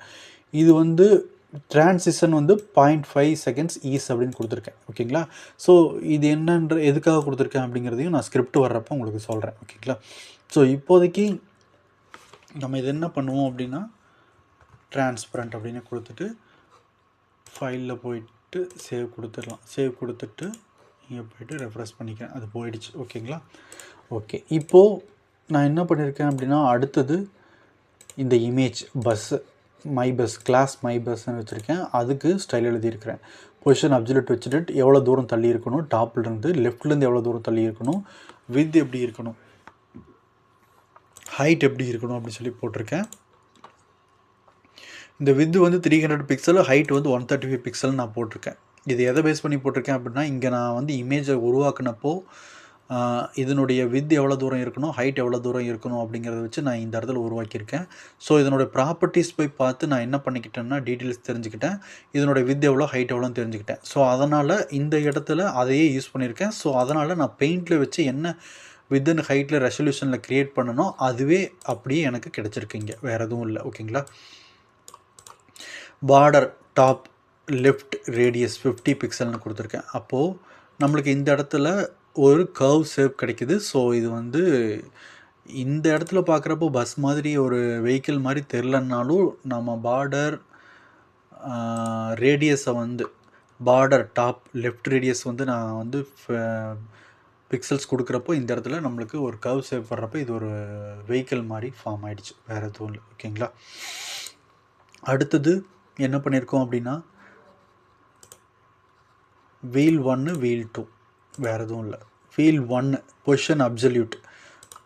இது வந்து ட்ரான்சிஷன் வந்து 0.5 செகண்ட்ஸ் ஈஸ் அப்படின்னு கொடுத்துருக்கேன், ஓகேங்களா. ஸோ இது எதுக்காக கொடுத்துருக்கேன் அப்படிங்கிறதையும் நான் ஸ்கிரிப்ட் வர்றப்போ உங்களுக்கு சொல்கிறேன், ஓகேங்களா. ஸோ இப்போதைக்கு நம்ம இது என்ன பண்ணுவோம் அப்படின்னா, டிரான்ஸ்பரண்ட் அப்படின்னு கொடுத்துட்டு ஃபைலில் போயிட்டு சேவ் கொடுத்துடலாம். சேவ் கொடுத்துட்டு இங்கே போய்ட்டு ரெஃப்ரெஷ் பண்ணிக்கிறேன், அது போயிடுச்சு, ஓகேங்களா. ஓகே, இப்போது நான் என்ன பண்ணியிருக்கேன் அப்படின்னா, அடுத்தது இந்த இமேஜ் கிளாஸ் மை பஸ்ன்னு வச்சுருக்கேன். அதுக்கு ஸ்டைல் எழுதியிருக்கிறேன். பொசிஷன் அப்சல்யூட் வச்சுட்டு எவ்வளோ தூரம் தள்ளி இருக்கணும், டாப்லேருந்து லெஃப்ட்லேருந்து எவ்வளோ தூரம் தள்ளி இருக்கணும், வித் எப்படி இருக்கணும், ஹைட் எப்படி இருக்கணும் அப்படின்னு சொல்லி போட்டிருக்கேன். இந்த வித் வந்து 300 பிக்சல், ஹைட் வந்து 135 பிக்சல் நான் போட்டிருக்கேன். இது எதை பேஸ் பண்ணி போட்டிருக்கேன் அப்படின்னா, இங்கே நான் வந்து இமேஜை உருவாக்குனப்போ இதனுடைய வித் எவ்வளோ தூரம் இருக்கணும், ஹைட் எவ்வளோ தூரம் இருக்கணும் அப்படிங்கிறத வச்சு நான் இந்த இடத்துல உருவாக்கியிருக்கேன். ஸோ இதனுடைய ப்ராப்பர்ட்டிஸ் போய் பார்த்து நான் என்ன பண்ணிக்கிட்டேன்னா, டீட்டெயில்ஸ் தெரிஞ்சுக்கிட்டேன், இதனுடைய வித் எவ்வளோ ஹைட் எவ்வளோன்னு தெரிஞ்சுக்கிட்டேன். ஸோ அதனால் இந்த இடத்துல அதையே யூஸ் பண்ணியிருக்கேன். ஸோ அதனால் நான் பெயிண்டில் வச்சு என்ன வித் அண்ட் ஹைட்டில் ரெசல்யூஷனில் க்ரியேட் பண்ணணும், அதுவே அப்படியே எனக்கு கிடச்சிருக்குங்க, வேறு எதுவும் இல்லை, ஓகேங்களா. பார்டர் டாப் லெஃப்ட் ரேடியஸ் 50 பிக்சல்னு கொடுத்துருக்கேன். அப்போது நம்மளுக்கு இந்த இடத்துல ஒரு கர்வ் ஷேப் கிடைக்குது. ஸோ இது வந்து இந்த இடத்துல பார்க்குறப்போ பஸ் மாதிரி ஒரு வெஹிக்கிள் மாதிரி தெரிலனாலும், நம்ம பார்டர் ரேடியஸை வந்து பார்டர் டாப் லெஃப்ட் ரேடியஸ் வந்து நான் வந்து பிக்சல்ஸ் கொடுக்குறப்போ இந்த இடத்துல நம்மளுக்கு ஒரு கர்வ் ஷேப் வர்றப்போ இது ஒரு வெஹிக்கிள் மாதிரி ஃபார்ம் ஆகிடுச்சு, வேறு எதுவும் இல்லை, ஓகேங்களா. அடுத்தது என்ன பண்ணியிருக்கோம் அப்படின்னா, வீல் 1 வீல் 2, வேறு எதுவும் இல்லை. வீல் 1 பொசிஷன் அப்சல்யூட்,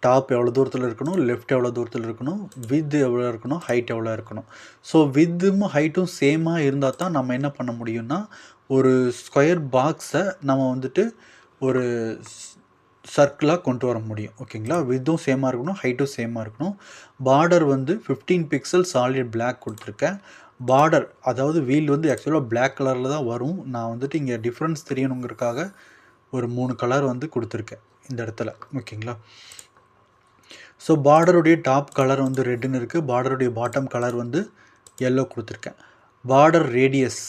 டாப் எவ்வளோ தூரத்தில் இருக்கணும், லெஃப்ட் எவ்வளோ தூரத்தில் இருக்கணும், வித் எவ்வளோ இருக்கணும், ஹைட் எவ்வளோ இருக்கணும். ஸோ வித்தும் ஹைட்டும் சேமாக இருந்தால் தான் நம்ம என்ன பண்ண முடியும்னா, ஒரு ஸ்கொயர் பாக்ஸை நம்ம வந்துட்டு ஒரு சர்க்கிளாக கொண்டு வர முடியும், ஓகேங்களா. வித்தும் சேமாக இருக்கணும், ஹைட்டும் சேமாக இருக்கணும். பார்டர் வந்து 15 பிக்சல் சாலிட் பிளாக் கொடுத்துருக்கேன். பார்டர் அதாவது வீல் வந்து ஆக்சுவலாக பிளாக் கலரில் தான் வரும். நான் வந்துட்டு இங்கே டிஃப்ரென்ஸ் தெரியணுங்கிறதுக்காக ஒரு 3 கலர் வந்து கொடுத்துருக்கேன் இந்த இடத்துல, ஓகேங்களா. ஸோ பார்டருடைய டாப் கலர் வந்து ரெட்டுன்னு இருக்குது, பார்டருடைய பாட்டம் கலர் வந்து எல்லோ கொடுத்துருக்கேன். பார்டர் ரேடியஸ்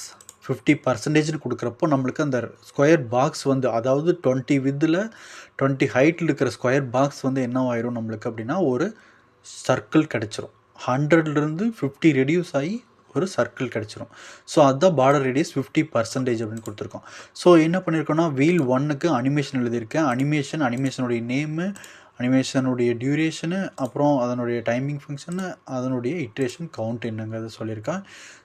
50% கொடுக்குறப்போ நம்மளுக்கு அந்த ஸ்கொயர் பாக்ஸ் வந்து, அதாவது 20 வித்தில் 20 ஹைட்டில் இருக்கிற ஸ்கொயர் பாக்ஸ் வந்து என்னவாயிரும் நம்மளுக்கு அப்படின்னா, ஒரு சர்க்கிள் கிடச்சிரும். 100லேருந்து 50 ரெடியூஸ் ஆகி ஒரு சர்க்கிள் கிடச்சிரும். ஸோ அதுதான் பார்டர் ரேடியஸ் 50% அப்படின்னு கொடுத்துருக்கோம். ஸோ என்ன பண்ணியிருக்கோன்னா, வீல் 1க்கு அனிமேஷன் எழுதியிருக்கேன். அனிமேஷனுடைய நேமு, அனிமேஷனுடைய டியூரேஷனு, அப்புறம் அதனுடைய டைமிங் ஃபங்க்ஷனு, அதனுடைய இட்ரேஷன் கவுண்ட் என்னங்கிறத சொல்லியிருக்கேன்.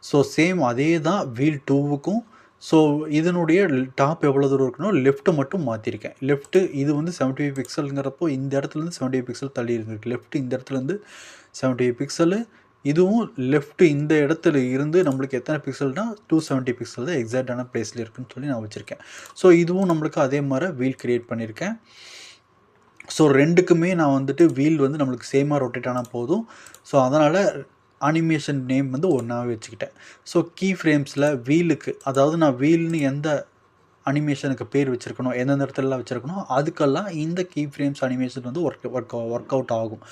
ஸோ சேம் அதே தான் வீல் 2க்கும் ஸோ இதனுடைய டாப் எவ்வளோ தூரம் இருக்கணும், லெஃப்ட்டு மட்டும் மாற்றிருக்கேன். லெஃப்ட்டு இது வந்து 75 பிக்சலுங்கிறப்போ இந்த இடத்துலேருந்து 75 பிக்சல் தள்ளி இருக்கு. லெஃப்ட்டு இந்த இடத்துலேருந்து 75 பிக்சலு, இதுவும் லெஃப்ட்டு இந்த இடத்துல இருந்து நம்மளுக்கு எத்தனை பிக்சல்னா 270 பிக்சல் தான் எக்ஸாக்டான ப்ளேஸில் இருக்குன்னு சொல்லி நான் வச்சுருக்கேன். ஸோ இதுவும் நம்மளுக்கு அதே மாதிரி வீல் க்ரியேட் பண்ணியிருக்கேன். ஸோ ரெண்டுக்குமே நான் வந்துட்டு வீல் வந்து நம்மளுக்கு சேமாக ரொட்டேட் ஆனால் போதும். ஸோ அதனால் அனிமேஷன் நேம் வந்து ஒன்றாவே வச்சுக்கிட்டேன். ஸோ கீ ஃப்ரேம்ஸில் வீலுக்கு, அதாவது நான் வீல்னு எந்த அனிமேஷனுக்கு பேர் வச்சுருக்கணும், எந்தெந்த இடத்துலலாம் வச்சுருக்கணும், அதுக்கெல்லாம் இந்த கீ ஃப்ரேம்ஸ் அனிமேஷன் வந்து ஒர்க் அவுட் ஆகும்.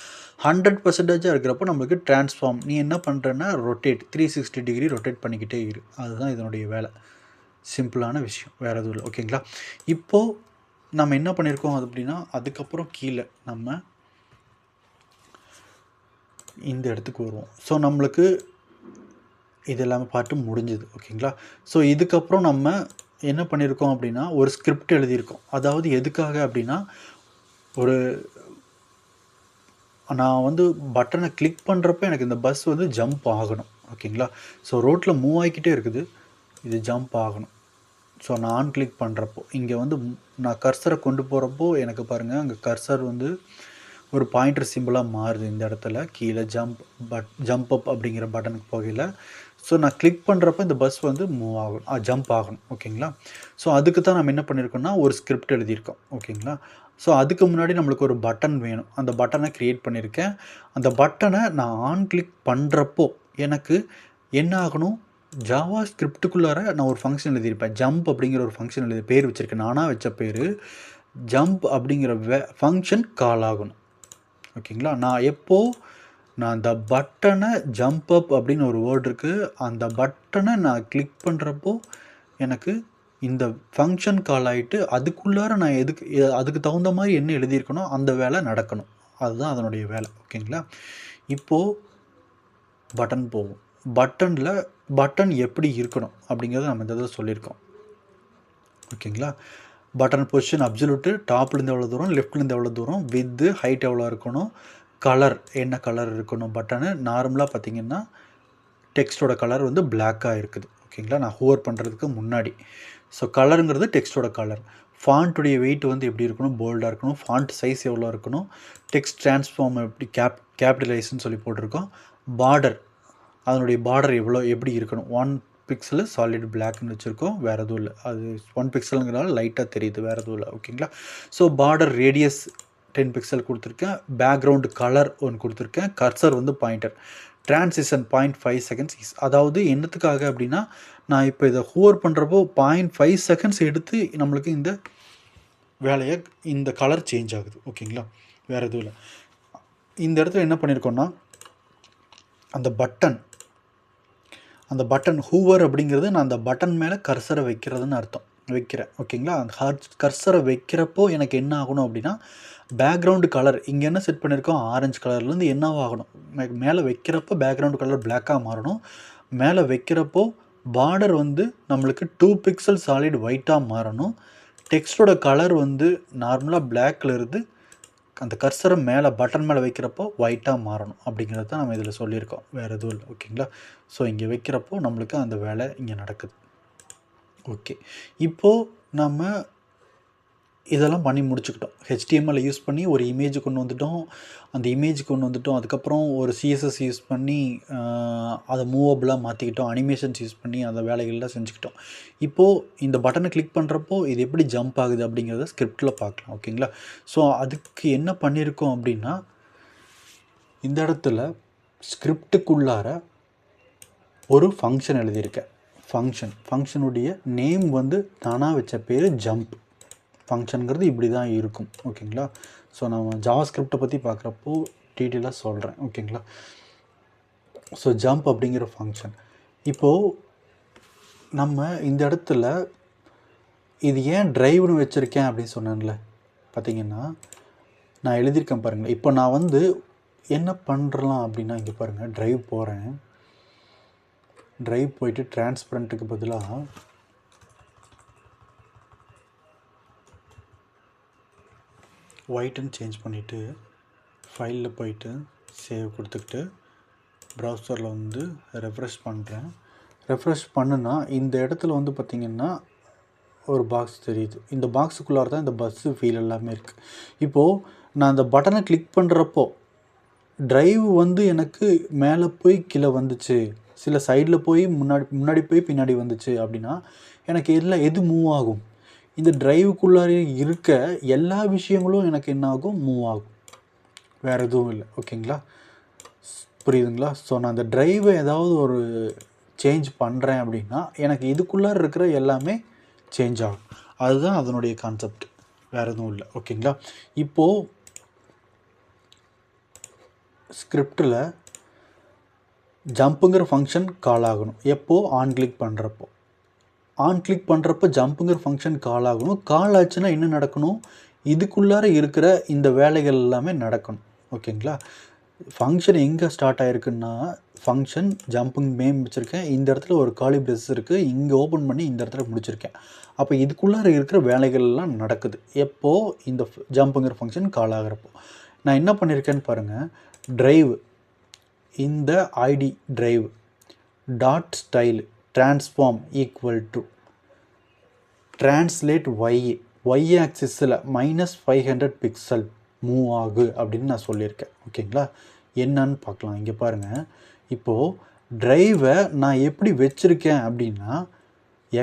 100% இருக்கிறப்போ நம்மளுக்கு ட்ரான்ஸ்ஃபார்ம், நீ என்ன பண்ணுறேன்னா ரொட்டேட் 360 டிகிரி ரொட்டேட் பண்ணிக்கிட்டே இரு. அதுதான் இதனுடைய வேலை. சிம்பிளான விஷயம், வேறு எதுவும் இல்லை. ஓகேங்களா? இப்போது நம்ம என்ன பண்ணியிருக்கோம் அப்படின்னா, அதுக்கப்புறம் கீழே நம்ம இந்த இடத்துக்கு வருவோம். ஸோ நம்மளுக்கு இது எல்லாமே பாட்டு முடிஞ்சுது. ஓகேங்களா? ஸோ இதுக்கப்புறம் நம்ம என்ன பண்ணியிருக்கோம் அப்படின்னா, ஒரு ஸ்கிரிப்ட் எழுதியிருக்கோம். அதாவது எதுக்காக அப்படின்னா, ஒரு நான் வந்து பட்டனை கிளிக் பண்ணுறப்ப எனக்கு இந்த பஸ் வந்து ஜம்ப் ஆகணும். ஓகேங்களா? ஸோ ரோட்டில் மூவ் ஆகிக்கிட்டே இருக்குது, இது ஜம்ப் ஆகணும். ஸோ நான் கிளிக் பண்ணுறப்போ இங்கே வந்து நான் கர்சரை கொண்டு போகிறப்போ எனக்கு பாருங்கள், அங்கே கர்சர் வந்து ஒரு பாயிண்டர் சிம்பிளாக மாறுது. இந்த இடத்துல கீழே ஜம்ப் அப் அப்படிங்கிற பட்டனுக்கு போகல. ஸோ நான் கிளிக் பண்ணுறப்ப இந்த பஸ் வந்து மூவ் ஆகணும், ஜம்ப் ஆகணும். ஓகேங்களா? ஸோ அதுக்கு தான் நம்ம என்ன பண்ணியிருக்கோம்னா, ஒரு ஸ்கிரிப்ட் எழுதியிருக்கோம். ஓகேங்களா? ஸோ அதுக்கு முன்னாடி நம்மளுக்கு ஒரு பட்டன் வேணும். அந்த பட்டனை க்ரியேட் பண்ணியிருக்கேன். அந்த பட்டனை நான் ஆன் கிளிக் பண்ணுறப்போ எனக்கு என்ன ஆகணும், ஜாவா ஸ்கிரிப்டுக்குள்ளார நான் ஒரு ஃபங்க்ஷன் எழுதியிருப்பேன். ஜம்ப் அப்படிங்கிற ஒரு ஃபங்க்ஷன் பேர் வச்சுருக்கேன். நானாக வச்ச பேர் ஜம்ப் அப்படிங்கிற ஃபங்க்ஷன் கால் ஆகணும். ஓகேங்களா? நான் அந்த பட்டனை ஜம்ப் அப் அப்படின்னு ஒரு வேர்டு இருக்குது, அந்த பட்டனை நான் கிளிக் பண்ணுறப்போ எனக்கு இந்த ஃபங்க்ஷன் கால் ஆகிட்டு அதுக்குள்ளார நான் அதுக்கு தகுந்த மாதிரி என்ன எழுதியிருக்கணும் அந்த வேலை நடக்கணும். அதுதான் அதனுடைய வேலை. ஓகேங்களா? இப்போது பட்டன் போகும். பட்டன் எப்படி இருக்கணும் அப்படிங்கிறத நம்ம இந்த இதை சொல்லியிருக்கோம். ஓகேங்களா? பட்டன் பொசிஷன் அப்சல்யூட்டு, டாப்லேருந்து எவ்வளோ தூரம், லெஃப்ட்லேருந்து எவ்வளோ தூரம், வித்து ஹைட் எவ்வளோ இருக்கணும், கலர் என்ன கலர் இருக்கணும். பட்டனு நார்மலாக பார்த்திங்கன்னா டெக்ஸ்ட்டோட கலர் வந்து பிளாக்காக இருக்குது. ஓகேங்களா? நான் ஹோவர் பண்ணுறதுக்கு முன்னாடி. ஸோ கலருங்கிறது டெக்ஸ்ட்டோட கலர். ஃபாண்ட்டுடைய வெயிட் வந்து எப்படி இருக்கணும், போல்டாக இருக்கணும். ஃபாண்ட் சைஸ் எவ்வளோ இருக்கணும், டெக்ஸ்ட் ட்ரான்ஸ்ஃபார்ம் எப்படி கேபிட்டலைஸ்ன்னு சொல்லி போட்டிருக்கோம். பார்டர், அதனுடைய பார்டர் எப்படி இருக்கணும், 1 பிக்சலு சாலிட் பிளாக்னு வச்சுருக்கோம். வேறு எதுவும் இல்லை, அது 1 பிக்சலுங்கிறனால லைட்டாக தெரியுது, வேறு எதுவும் இல்லை. ஓகேங்களா? ஸோ பார்டர் ரேடியஸ் 10 பிக்சல் கொடுத்துருக்கேன். பேக்ரவுண்டு கலர் ஒன்று கொடுத்துருக்கேன். கர்சர் வந்து பாயிண்டர். Transition 0.5 seconds. அதாவது என்னத்துக்காக அப்படின்னா, நான் இப்போ இதை ஹோவர் பண்ணுறப்போ 0.5 செகண்ட்ஸ் எடுத்து நம்மளுக்கு இந்த வேலையை இந்த கலர் சேஞ்ச் ஆகுது. ஓகேங்களா? வேறு எதுவும் இல்லை. இந்த இடத்துல என்ன பண்ணியிருக்கோன்னா, அந்த பட்டன் ஹூவர் அப்படிங்கிறது நான் அந்த பட்டன் மேலே கர்சரை வைக்கிறதுன்னு அர்த்தம், வைக்கிறேன். ஓகேங்களா? அந்த கர்சரை வைக்கிறப்போ எனக்கு என்ன ஆகணும் அப்படின்னா, பேக்ரவுண்டு கலர் இங்கே என்ன செட் பண்ணியிருக்கோம், ஆரஞ்சு கலர்லேருந்து என்னவாகணும், மேலே வைக்கிறப்போ பேக்ரவுண்டு கலர் பிளாக்காக மாறணும். மேலே வைக்கிறப்போ பார்டர் வந்து நம்மளுக்கு 2 பிக்சல் சாலிட் ஒயிட்டாக மாறணும். டெக்ஸ்ட்டோட கலர் வந்து நார்மலாக பிளாக்கில் இருந்து அந்த கர்சரை மேலே பட்டன் மேலே வைக்கிறப்போ ஒயிட்டாக மாறணும் அப்படிங்கிறது தான் நம்ம இதில் சொல்லியிருக்கோம். வேறு எதுவும் இல்லை. ஓகேங்களா? ஸோ இங்கே வைக்கிறப்போ நம்மளுக்கு அந்த வேலை இங்கே நடக்குது. ஓகே, இப்போது நம்ம இதெல்லாம் பண்ணி முடிச்சுக்கிட்டோம். HTML யூஸ் பண்ணி ஒரு இமேஜ் கொண்டு வந்துட்டோம். அந்த இமேஜ் கொண்டு வந்துட்டோம். அதுக்கப்புறம் ஒரு CSS யூஸ் பண்ணி அதை மூவபிளாக மாற்றிக்கிட்டோம். அனிமேஷன்ஸ் யூஸ் பண்ணி அந்த வேலைகள்லாம் செஞ்சுக்கிட்டோம். இப்போது இந்த பட்டனை கிளிக் பண்ணுறப்போ இது எப்படி ஜம்ப் ஆகுது அப்படிங்கிறத ஸ்கிரிப்டில் பார்க்கலாம். ஓகேங்களா? ஸோ அதுக்கு என்ன பண்ணியிருக்கோம் அப்படின்னா, இந்த இடத்துல ஸ்கிரிப்டுக்குள்ளார ஒரு ஃபங்க்ஷன் எழுதியிருக்கேன். ஃபங்க்ஷனுடைய நேம் வந்து நானாக வச்ச பேர் ஜம்ப். ஃபங்க்ஷனுங்கிறது இப்படி தான் இருக்கும். ஓகேங்களா? ஸோ நம்ம ஜாவா ஸ்கிரிப்டை பற்றி பார்க்குறப்போ டீட்டெயிலாக சொல்கிறேன். ஓகேங்களா? ஸோ ஜம்ப் அப்படிங்கிற ஃபங்க்ஷன். இப்போது நம்ம இந்த இடத்துல இது ஏன் ட்ரைவ்னு வச்சுருக்கேன் அப்படின்னு சொன்னேன்ல, பார்த்திங்கன்னா நான் எழுதியிருக்கேன் பாருங்கள். இப்போ நான் வந்து என்ன பண்ணுறலாம் அப்படின்னா, இங்கே பாருங்கள், ட்ரைவ் போகிறேன். ட்ரைவ் போயிட்டு டிரான்ஸ்பரண்ட்டுக்கு பதிலாக ஒயிட்டுன்னு சேஞ்ச் பண்ணிவிட்டு ஃபைலில் போயிட்டு சேவ் கொடுத்துக்கிட்டு ப்ரௌசரில் வந்து ரெஃப்ரெஷ் பண்ணுறேன். ரெஃப்ரெஷ் பண்ணுனா இந்த இடத்துல வந்து பார்த்திங்கன்னா ஒரு பாக்ஸ் தெரியுது. இந்த பாக்ஸுக்குள்ளார தான் இந்த பஸ்ஸு ஃபீல் எல்லாமே இருக்குது. இப்போது நான் அந்த பட்டனை கிளிக் பண்ணுறப்போ ட்ரைவ் வந்து எனக்கு மேலே போய் கீழே வந்துச்சு, சில சைடில் போய் முன்னாடி போய் பின்னாடி வந்துச்சு அப்படின்னா எனக்கு எது மூவ் ஆகும்? இந்த ட்ரைவுக்குள்ளாரே இருக்க எல்லா விஷயங்களும் எனக்கு என்ன ஆகும்? மூவ் ஆகும். வேறு எதுவும் இல்லை. ஓகேங்களா? புரியுதுங்களா? ஸோ நான் அந்த ட்ரைவை ஏதாவது ஒரு சேஞ்ச் பண்ணுறேன் அப்படின்னா எனக்கு இதுக்குள்ளார இருக்கிற எல்லாமே சேஞ்ச் ஆகும். அதுதான் அதனுடைய கான்செப்ட், வேறு எதுவும் இல்லை. ஓகேங்களா? இப்போது ஸ்கிரிப்டில் ஜம்ப்புங்கிற ஃபங்க்ஷன் கால் ஆகணும். எப்போது? ஆன் கிளிக் பண்ணுறப்போ. ஆன் கிளிக் பண்ணுறப்போ ஜம்ப்புங்கிற ஃபங்க்ஷன் கால் ஆகணும். கால் ஆச்சுன்னா என்ன நடக்கணும்? இதுக்குள்ளார இருக்கிற இந்த வேலைகள் எல்லாமே நடக்கணும். ஓகேங்களா? ஃபங்க்ஷன் எங்கே ஸ்டார்ட் ஆகிருக்குன்னா, ஃபங்க்ஷன் ஜம்பிங் நேம் வச்சுருக்கேன், இந்த இடத்துல ஒரு காலி பிரஸ் இருக்குது, இங்கே ஓப்பன் பண்ணி இந்த இடத்துல முடிச்சிருக்கேன். அப்போ இதுக்குள்ளார இருக்கிற வேலைகள்லாம் நடக்குது. எப்போது? இந்த ஜம்புங்கிற ஃபங்க்ஷன் கால் ஆகிறப்போ. நான் என்ன பண்ணியிருக்கேன்னு பாருங்கள். ட்ரைவ், இந்த ID drive dot style transform equal to translate Y ஆக்சிஸில் -500 பிக்சல் மூவ் ஆகு அப்படின்னு நான் சொல்லியிருக்கேன். ஓகேங்களா? என்னன்னு பார்க்கலாம். இங்கே பாருங்கள். இப்போது ட்ரைவை நான் எப்படி வச்சுருக்கேன் அப்படின்னா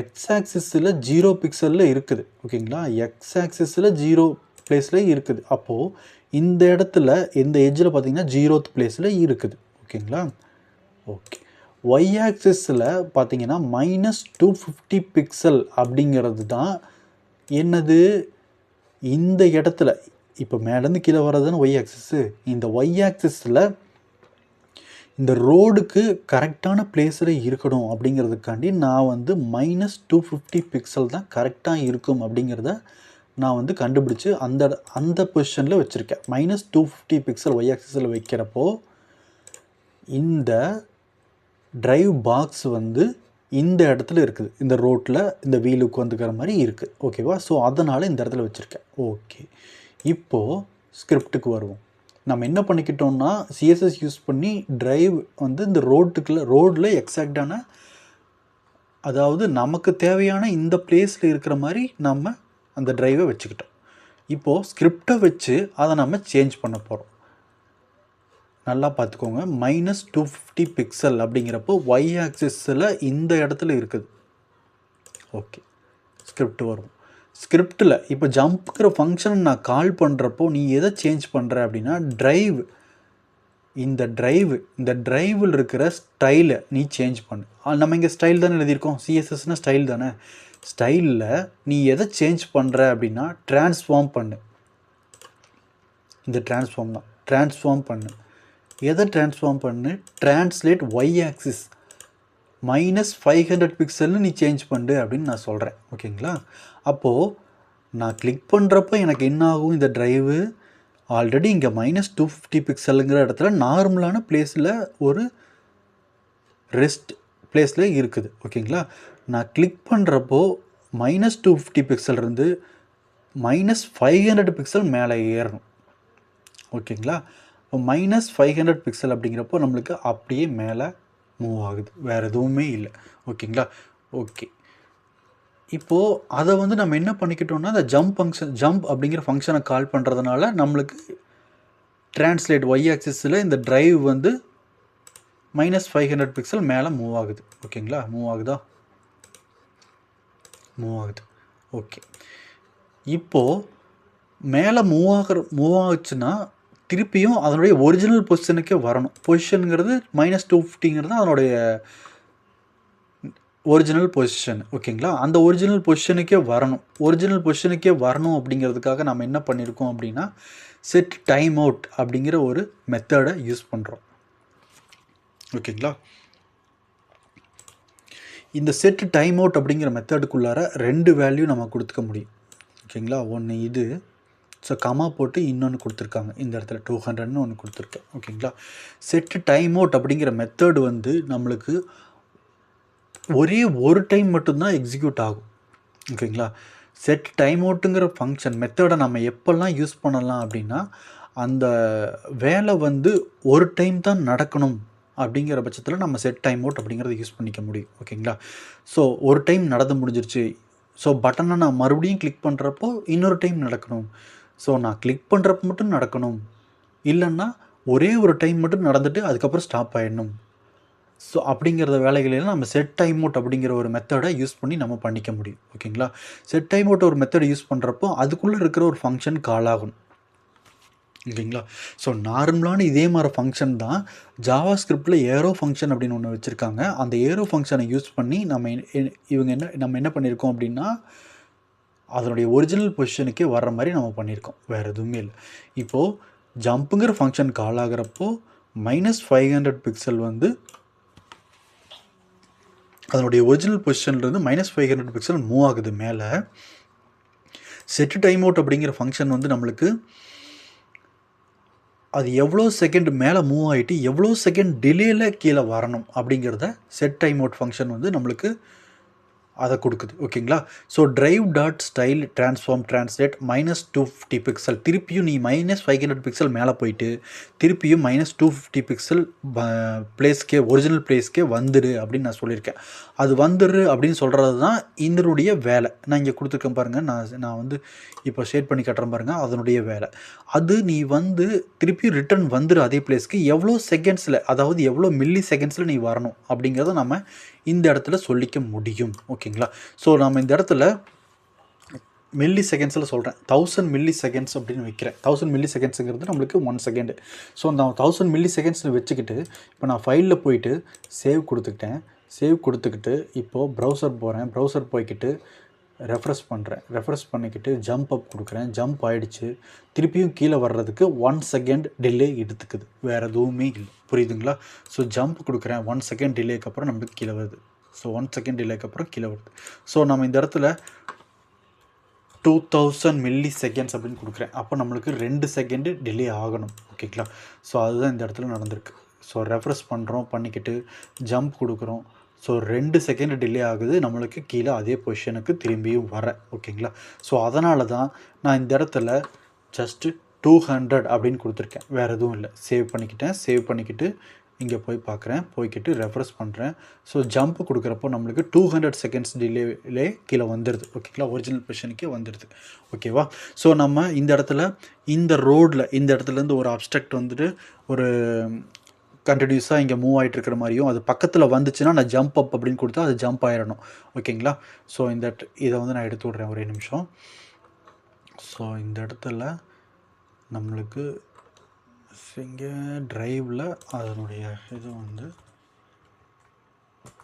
எக்ஸ் ஆக்சிஸில் 0 பிக்சலில் இருக்குது. ஓகேங்களா? எக்ஸ் ஆக்சிஸில் 0 பிளேஸில் இருக்குது. அப்போது இந்த இடத்துல இந்த எட்ஜில் பார்த்திங்கன்னா 0th பிளேஸில் இருக்குது. ஓகேங்களா? ஓகே. ஒய் ஆக்சிஸில் பார்த்திங்கன்னா -250 பிக்சல் அப்படிங்கிறது தான் என்னது? இந்த இடத்துல இப்போ மேலேருந்து கீழே வர்றதுன்னு ஒய் ஆக்சிஸு. இந்த ஒய் ஆக்சிஸில் இந்த ரோடுக்கு கரெக்டான பிளேஸில் இருக்கணும் அப்படிங்கிறதுக்காண்டி நான் வந்து -250 பிக்சல் தான் கரெக்டாக இருக்கும் அப்படிங்கிறத நான் வந்து கண்டுபிடிச்சி அந்த பொசிஷனில் வச்சுருக்கேன். -250 பிக்சல் ஒய் ஆக்சிஸில் வைக்கிறப்போ இந்த ட்ரைவ் பாக்ஸ் வந்து இந்த இடத்துல இருக்குது. இந்த ரோட்டில் இந்த வீலுக்கு வந்துக்கிற மாதிரி இருக்குது. ஓகேவா? ஸோ அதனால் இந்த இடத்துல வச்சுருக்கேன். ஓகே. இப்போது ஸ்கிரிப்டுக்கு வருவோம். நம்ம என்ன பண்ணிக்கிட்டோம்னா சிஎஸ்எஸ் யூஸ் பண்ணி ட்ரைவ் வந்து இந்த ரோடில் எக்ஸாக்டான, அதாவது நமக்கு தேவையான இந்த பிளேஸில் இருக்கிற மாதிரி நம்ம அந்த ட்ரைவை வச்சுக்கிட்டோம். இப்போது ஸ்கிரிப்டை வச்சு அதை நம்ம சேஞ்ச் பண்ண போகிறோம். நல்லா பார்த்துக்கோங்க. -250 பிக்சல் அப்படிங்கிறப்போ ஒய் ஆக்சிஸில் இந்த இடத்துல இருக்குது. ஓகே. ஸ்கிரிப்ட் வரும். ஸ்கிரிப்டில் இப்போ ஜம்ப்ங்கிற ஃபங்க்ஷனை நான் கால் பண்ணுறப்போ நீ எதை சேஞ்ச் பண்ணுற அப்படின்னா இந்த ட்ரைவில் இருக்கிற ஸ்டைலை நீ சேஞ்ச் பண்ணு. நம்ம இங்கே ஸ்டைல் தானே எழுதியிருக்கோம். சிஎஸ்எஸ்னால் ஸ்டைல் தானே. ஸ்டைலில் நீ எதை சேஞ்ச் பண்ணுற அப்படின்னா ட்ரான்ஸ்ஃபார்ம் பண்ணு. இந்த ட்ரான்ஸ்ஃபார்ம் தான். ட்ரான்ஸ்ஃபார்ம் பண்ணு. எதை ட்ரான்ஸ்ஃபார்ம் பண்ணு? ட்ரான்ஸ்லேட் ஒய் ஆக்சிஸ் -500 பிக்சல்னு நீ சேஞ்ச் பண்ணு அப்படின்னு நான் சொல்கிறேன். ஓகேங்களா? அப்போது நான் கிளிக் பண்ணுறப்போ எனக்கு என்ன ஆகும்? இந்த ட்ரைவு ஆல்ரெடி இங்கே -250 பிக்சலுங்கிற இடத்துல நார்மலான பிளேஸில் ஒரு ரெஸ்ட் பிளேஸில் இருக்குது. ஓகேங்களா? நான் கிளிக் பண்ணுறப்போ -250 பிக்சல் இருந்து -500 பிக்சல் மேலே ஏறணும். ஓகேங்களா? இப்போ -500 பிக்சல் அப்படிங்கிறப்போ நம்மளுக்கு அப்படியே மேலே மூவ் ஆகுது. வேறு எதுவுமே இல்லை. ஓகேங்களா? ஓகே. இப்போது அதை வந்து நம்ம என்ன பண்ணிக்கிட்டோம்னா அந்த ஜம்ப் அப்படிங்கிற ஃபங்க்ஷனை கால் பண்ணுறதுனால நம்மளுக்கு ட்ரான்ஸ்லேட் ஒய் ஆக்சிஸில் இந்த ட்ரைவ் வந்து -500 பிக்சல் மேலே மூவ் ஆகுது. ஓகேங்களா? மூவ் ஆகுது. ஓகே. இப்போது மேலே மூவ் ஆகுச்சுன்னா திருப்பியும் அதனுடைய ஒரிஜினல் பொசிஷனுக்கே வரணும். பொசிஷனுங்கிறது -250ங்கிறது அதனுடைய ஒரிஜினல் பொசிஷன். ஓகேங்களா? அந்த ஒரிஜினல் பொசிஷனுக்கே வரணும் அப்படிங்கிறதுக்காக நம்ம என்ன பண்ணியிருக்கோம் அப்படின்னா செட் டைம் அவுட் அப்படிங்கிற ஒரு மெத்தடை யூஸ் பண்ணுறோம். ஓகேங்களா? இந்த செட் டைம் அவுட் அப்படிங்கிற மெத்தடுக்குள்ளார 2 வேல்யூ நம்ம கொடுத்துக்க முடியும். ஓகேங்களா? ஒன்று இது, ஸோ கமா போட்டு இன்னொன்று கொடுத்துருக்காங்க. இந்த இடத்துல 200ன்னு ஒன்று கொடுத்துருக்கேன். ஓகேங்களா? செட் டைம் அவுட் அப்படிங்கிற மெத்தடு வந்து நம்மளுக்கு ஒரே ஒரு டைம் மட்டும்தான் எக்ஸிக்யூட் ஆகும். ஓகேங்களா? செட் டைம் அவுட்டுங்கிற ஃபங்க்ஷன் மெத்தடை நம்ம எப்போல்லாம் யூஸ் பண்ணலாம் அப்படின்னா அந்த வேலை வந்து ஒரு டைம் தான் நடக்கணும் அப்படிங்கிற பட்சத்தில் நம்ம செட் டைம் அவுட் அப்படிங்கிறத யூஸ் பண்ணிக்க முடியும். ஓகேங்களா? ஸோ ஒரு டைம் நடந்து முடிஞ்சிருச்சு. ஸோ பட்டனை நான் மறுபடியும் கிளிக் பண்ணுறப்போ இன்னொரு டைம் நடக்கணும். ஸோ நான் கிளிக் பண்ணுறப்ப மட்டும் நடக்கணும், இல்லைன்னா ஒரே ஒரு டைம் மட்டும் நடந்துட்டு அதுக்கப்புறம் ஸ்டாப் ஆகிடணும். ஸோ அப்படிங்கிற வேலைகளெல்லாம் நம்ம செட் டைம் அவுட் அப்படிங்கிற ஒரு மெத்தடை யூஸ் பண்ணி நம்ம பண்ணிக்க முடியும். ஓகேங்களா? செட் டைம் அவுட் ஒரு மெத்தடை யூஸ் பண்ணுறப்போ அதுக்குள்ளே இருக்கிற ஒரு ஃபங்க்ஷன் கால் ஆகணும். ஓகேங்களா? ஸோ நார்மலான இதே மாதிரி ஃபங்க்ஷன் தான் ஜாவா ஸ்கிரிப்டில் ஏரோ ஃபங்க்ஷன் அப்படின்னு ஒன்று வச்சுருக்காங்க. அந்த ஏரோ ஃபங்க்ஷனை யூஸ் பண்ணி நம்ம என்ன பண்ணியிருக்கோம் அப்படின்னா, அதனுடைய ஒரிஜினல் பொசிஷனுக்கே வர்ற மாதிரி நம்ம பண்ணியிருக்கோம். வேறு எதுவுமே இல்லை. இப்போது ஜம்ப்புங்கிற ஃபங்க்ஷன் கால் ஆகிறப்போ -500 பிக்சல் வந்து அதனுடைய ஒரிஜினல் பொசிஷன்லேருந்து -500 பிக்சல் மூவ் ஆகுது மேலே. செட் டைம் அவுட் அப்படிங்கிற ஃபங்க்ஷன் வந்து நம்மளுக்கு அது எவ்வளோ செகண்ட் மேலே மூவ் ஆகிட்டு எவ்வளோ செகண்ட் டிலேயில் கீழே வரணும் அப்படிங்கிறத செட் டைம் அவுட் ஃபங்க்ஷன் வந்து நம்மளுக்கு அதை கொடுக்குது. ஓகேங்களா? So drive dot style transform translate -250 pixel, திருப்பியும் நீ -500 பிக்சல் மேலே போயிட்டு திருப்பியும் -250 பிக்சல் பிளேஸ்க்கே ஒரிஜினல் பிளேஸ்க்கே வந்துடு அப்படின்னு நான் சொல்லியிருக்கேன். அது வந்துடு அப்படின்னு சொல்கிறது தான் இதனுடைய வேலை. நான் இங்கே கொடுத்துருக்கேன் பாருங்கள், நான் வந்து இப்போ ஷேட் பண்ணி கட்டுறேன் பாருங்கள், அதனுடைய வேலை. அது நீ வந்து திருப்பியும் ரிட்டர்ன் வந்துடு அதே பிளேஸ்க்கு எவ்வளோ செகண்ட்ஸில், அதாவது எவ்வளோ மில்லி செகண்ட்ஸில் நீ வரணும் அப்படிங்கிறத நம்ம இந்த இடத்துல சொல்லிக்க முடியும். ஓகேங்களா? ஸோ நம்ம இந்த இடத்துல மில்லி செகண்ட்ஸில் சொல்கிறேன், 1000 மில்லி செகண்ட்ஸ் அப்படின்னு வைக்கிறேன். 1000 மில்லி செகண்ட்ஸுங்கிறது நம்மளுக்கு 1 செகண்டு. ஸோ அந்த 1000 மில்லி செகண்ட்ஸில் வச்சுக்கிட்டு இப்போ நான் ஃபைலில் போயிட்டு சேவ் கொடுத்துக்கிட்டு இப்போது ப்ரௌசர் போகிறேன். ப்ரௌசர் போய்கிட்டு ரெஃப்ரெஷ் பண்ணிக்கிட்டு ஜம்ப் அப் கொடுக்குறேன். ஜம்ப் ஆகிடுச்சு. திருப்பியும் கீழே வர்றதுக்கு 1 செகண்ட் டிலே எடுத்துக்குது, வேறு எதுவுமே இல்லை. புரியுதுங்களா? ஸோ ஜம்ப் கொடுக்குறேன், 1 செகண்ட் டிலேக்கு அப்புறம் நம்மளுக்கு கீழே வருது. ஸோ 1 செகண்ட் டிலேக்கு அப்புறம் கீழே வருது. ஸோ நம்ம இந்த இடத்துல 2000 மில்லி செகண்ட்ஸ் அப்படின்னு கொடுக்குறேன். அப்போ நம்மளுக்கு 2 செகண்டு டிலே ஆகணும். ஓகேங்களா? ஸோ அதுதான் இந்த இடத்துல நடந்திருக்கு. ஸோ ரெஃப்ரெஷ் பண்ணுறோம், பண்ணிக்கிட்டு ஜம்ப் கொடுக்குறோம். ஸோ 2 செகண்ட் டிலே ஆகுது, நம்மளுக்கு கீழே அதே பொசிஷனுக்கு திரும்பியும் வர. ஓகேங்களா? ஸோ அதனால தான் நான் இந்த இடத்துல ஜஸ்ட்டு 200 அப்படின்னு கொடுத்துருக்கேன், வேறு எதுவும் இல்லை. சேவ் பண்ணிக்கிட்டு இங்கே போய் பார்க்குறேன், போய்கிட்டு ரெஃப்ரெஷ் பண்ணுறேன். ஸோ ஜம்ப் கொடுக்குறப்போ நம்மளுக்கு 200 செகண்ட்ஸ் டிலேலே கீழே வந்துடுது. ஓகேங்களா? ஒரிஜினல் பொசிஷனுக்கே வந்துடுது. ஓகேவா? ஸோ நம்ம இந்த இடத்துல இந்த ரோடில் இந்த இடத்துலேருந்து ஒரு அப்ஸ்ட்ரக்ட் வந்துட்டு ஒரு கண்டினியூஸாக இங்கே மூவ் ஆகிட்டு இருக்கிற மாதிரியும், அது பக்கத்தில் வந்துச்சுன்னா நான் ஜம்ப் அப் அப்படின்னு கொடுத்தா அது ஜம்ப் ஆகிடணும். ஓகேங்களா? ஸோ இதை வந்து நான் எடுத்து விட்றேன் ஒரே நிமிஷம். ஸோ இந்த இடத்துல நம்மளுக்கு இங்கே ட்ரைவில் அதனுடைய இது வந்து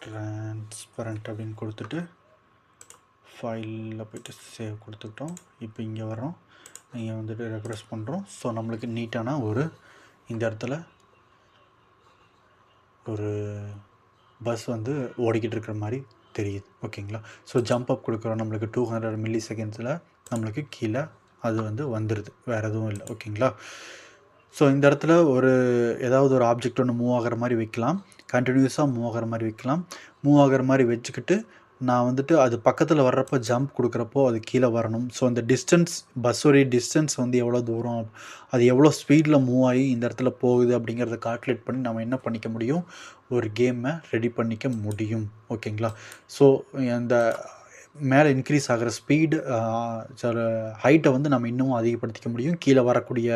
ட்ரான்ஸ்பரண்ட் அப்படின்னு கொடுத்துட்டு ஃபைலில் போய்ட்டு சேவ் கொடுத்துட்டோம். இப்போ இங்கே வரோம், இங்கே வந்துட்டு ரெஃப்ரெஷ் பண்ணுறோம். ஸோ நம்மளுக்கு நீட்டான ஒரு இந்த இடத்துல ஒரு பஸ் வந்து ஓடிக்கிட்டு இருக்கிற மாதிரி தெரியுது. ஓகேங்களா? ஸோ ஜம்ப் அப் கொடுக்குறோம், நம்மளுக்கு 200 மில்லி செகண்ட்ஸில் நம்மளுக்கு கீழே அது வந்து வந்துடுது, வேறு எதுவும் இல்லை. ஓகேங்களா? ஸோ இந்த இடத்துல ஏதாவது ஒரு ஆப்ஜெக்ட் ஒன்று மூவ் ஆகிற மாதிரி வைக்கலாம், கண்டினியூஸாக மூவ் ஆகிற மாதிரி வைக்கலாம். மூவ் ஆகிற மாதிரி வச்சுக்கிட்டு நான் வந்துட்டு அது பக்கத்தில் வர்றப்போ ஜம்ப் கொடுக்குறப்போ அது கீழே வரணும். ஸோ அந்த டிஸ்டன்ஸ், பஸ்ஸோடைய டிஸ்டன்ஸ் வந்து எவ்வளோ தூரம், அது எவ்வளோ ஸ்பீடில் மூவ் ஆகி இந்த இடத்துல போகுது அப்படிங்கிறத கால்குலேட் பண்ணி நம்ம என்ன பண்ணிக்க முடியும், ஒரு கேமை ரெடி பண்ணிக்க முடியும். ஓகேங்களா? ஸோ அந்த மேலே இன்க்ரீஸ் ஆகிற ஸ்பீடு, சில ஹைட்டை வந்து நம்ம இன்னமும் அதிகப்படுத்திக்க முடியும். கீழே வரக்கூடிய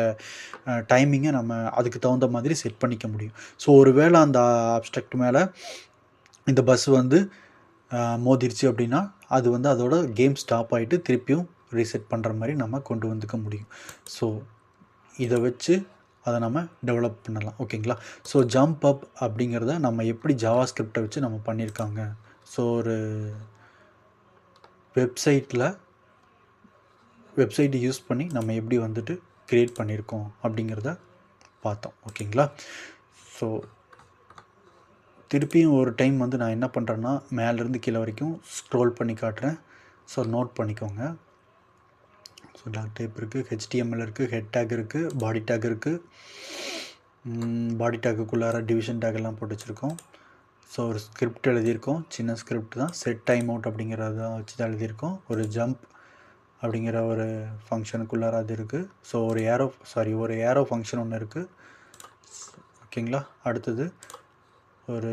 டைமிங்கை நம்ம அதுக்கு தகுந்த மாதிரி செட் பண்ணிக்க முடியும். ஸோ ஒரு வேளை அந்த அப்ஸ்ட்ரக்ட் மேலே இந்த பஸ் வந்து மோதிருச்சு அப்படின்னா அது வந்து அதோட கேம் ஸ்டாப் ஆகிட்டு திருப்பியும் ரீசெட் பண்ணுற மாதிரி நம்ம கொண்டு வந்துக்க முடியும். ஸோ இதை வச்சு அதை நம்ம டெவலப் பண்ணலாம். ஓகேங்களா? ஸோ ஜம்ப் அப் அப்படிங்கிறத நம்ம எப்படி ஜாவா ஸ்கிரிப்டை வச்சு நம்ம பண்ணியிருக்காங்க. ஸோ ஒரு வெப்சைட்டை யூஸ் பண்ணி நம்ம எப்படி வந்துட்டு க்ரியேட் பண்ணியிருக்கோம் அப்படிங்கிறத பார்த்தோம். ஓகேங்களா? ஸோ திருப்பியும் ஒரு டைம் வந்து நான் என்ன பண்ணுறேன்னா மேலேருந்து கீழே வரைக்கும் ஸ்க்ரோல் பண்ணி காட்டுறேன். ஸோ நோட் பண்ணிக்கோங்க. ஸோ டாக் டைப் இருக்குது, HTML இருக்குது, ஹெட் டேக் இருக்குது, பாடி டேக் இருக்குது. பாடி டேக்குக்குள்ளார டிவிஷன் டேக் எல்லாம் போட்டு வச்சுருக்கோம். ஸோ ஒரு ஸ்கிரிப்ட் எழுதியிருக்கோம், சின்ன ஸ்கிரிப்ட் தான், செட் டைம் அவுட் அப்படிங்கிறத வச்சு தான் எழுதியிருக்கோம். ஒரு ஜம்ப் அப்படிங்கிற ஒரு ஃபங்க்ஷனுக்குள்ளார அது இருக்குது. ஸோ ஒரு ஏரோ ஃபங்க்ஷன் ஒன்று இருக்குது. ஓகேங்களா? அடுத்தது ஒரு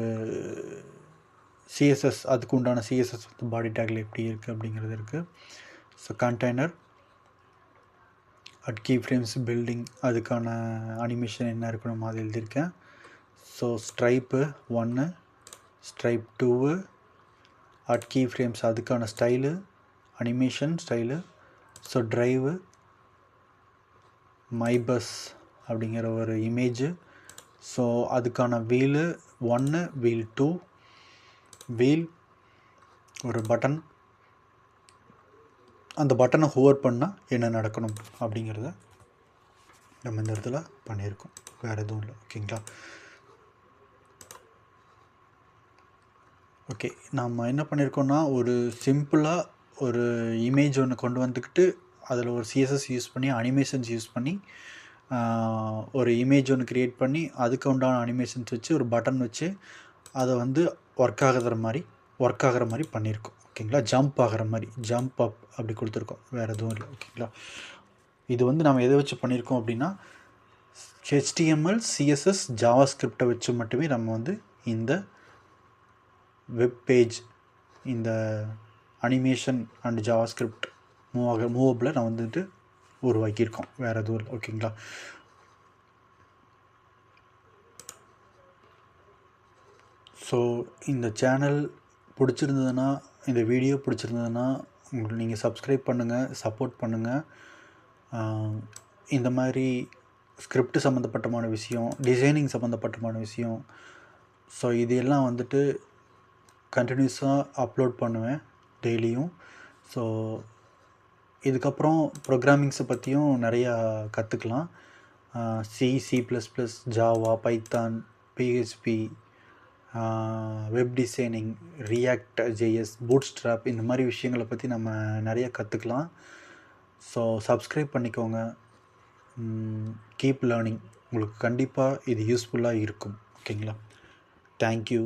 சிஎஸ்எஸ், அதுக்கு உண்டான சிஎஸ்எஸ் வந்து பாடி டேக்கில் எப்படி இருக்குது அப்படிங்கிறது இருக்குது. So container add key frames building, அதுக்கான அனிமேஷன் என்ன இருக்கணும் அது எழுதியிருக்கேன். So stripe 1, stripe 2, add key frames அதுக்கான style, animation style. So drive, my bus அப்படிங்கிற ஒரு இமேஜு. ஸோ அதுக்கான வீலு 1, வீல் 2, வீல் ஒரு பட்டன், அந்த பட்டனை ஹோவர் பண்ணால் என்ன நடக்கணும் அப்படிங்கிறத நம்ம இந்த இடத்துல பண்ணியிருக்கோம், வேறு எதுவும் இல்லை. ஓகேங்களா? ஓகே, நம்ம என்ன பண்ணியிருக்கோன்னா ஒரு சிம்பிளாக ஒரு இமேஜ் ஒன்று கொண்டு வந்துக்கிட்டு அதில் ஒரு சிஎஸ்எஸ் யூஸ் பண்ணி அனிமேஷன்ஸ் யூஸ் பண்ணி ஒரு இமேஜ் ஒன்று க்ரியேட் பண்ணி அதுக்கு உண்டான அனிமேஷன்ஸ் வச்சு ஒரு பட்டன் வச்சு அதை வந்து ஒர்க் ஆகிற மாதிரி பண்ணியிருக்கோம். ஓகேங்களா? ஜம்ப் ஆகிற மாதிரி, ஜம்ப் அப் அப்படி கொடுத்துருக்கோம், வேறு எதுவும் இல்லை. ஓகேங்களா? இது வந்து நம்ம எதை வச்சு பண்ணியிருக்கோம் அப்படின்னா HTML, CSS, ஜாவாஸ்கிரிப்டை வச்சு மட்டுமே நம்ம வந்து இந்த வெப் பேஜ், இந்த அனிமேஷன் அண்ட் ஜாவாஸ்கிரிப்ட் மூவபில் நான் வந்துட்டு உருவாக்கியிருக்கோம், வேறு எதுவும் இல்லை. ஓகேங்களா? ஸோ இந்த சேனல் பிடிச்சிருந்ததுன்னா, இந்த வீடியோ பிடிச்சிருந்ததுன்னா உங்களுக்கு நீங்கள் சப்ஸ்கிரைப் பண்ணுங்கள், சப்போர்ட் பண்ணுங்கள். இந்த மாதிரி ஸ்கிரிப்ட் சம்மந்தப்பட்டமான விஷயம், டிசைனிங் சம்மந்தப்பட்டமான விஷயம், ஸோ இது எல்லாம் வந்துட்டு கண்டினியூஸாக அப்லோட் பண்ணுவேன் டெய்லியும். ஸோ இதுக்கப்புறம் ப்ரோக்ராமிங்ஸை பற்றியும் நிறையா கற்றுக்கலாம். C++, Java, Python, PHP, web designing, react JS, bootstrap, இந்த மாதிரி விஷயங்களை பற்றி நம்ம நிறைய கற்றுக்கலாம். ஸோ சப்ஸ்கிரைப் பண்ணிக்கோங்க. Keep learning. உங்களுக்கு கண்டிப்பாக இது யூஸ்ஃபுல்லாக இருக்கும். ஓகேங்களா? தேங்க்யூ.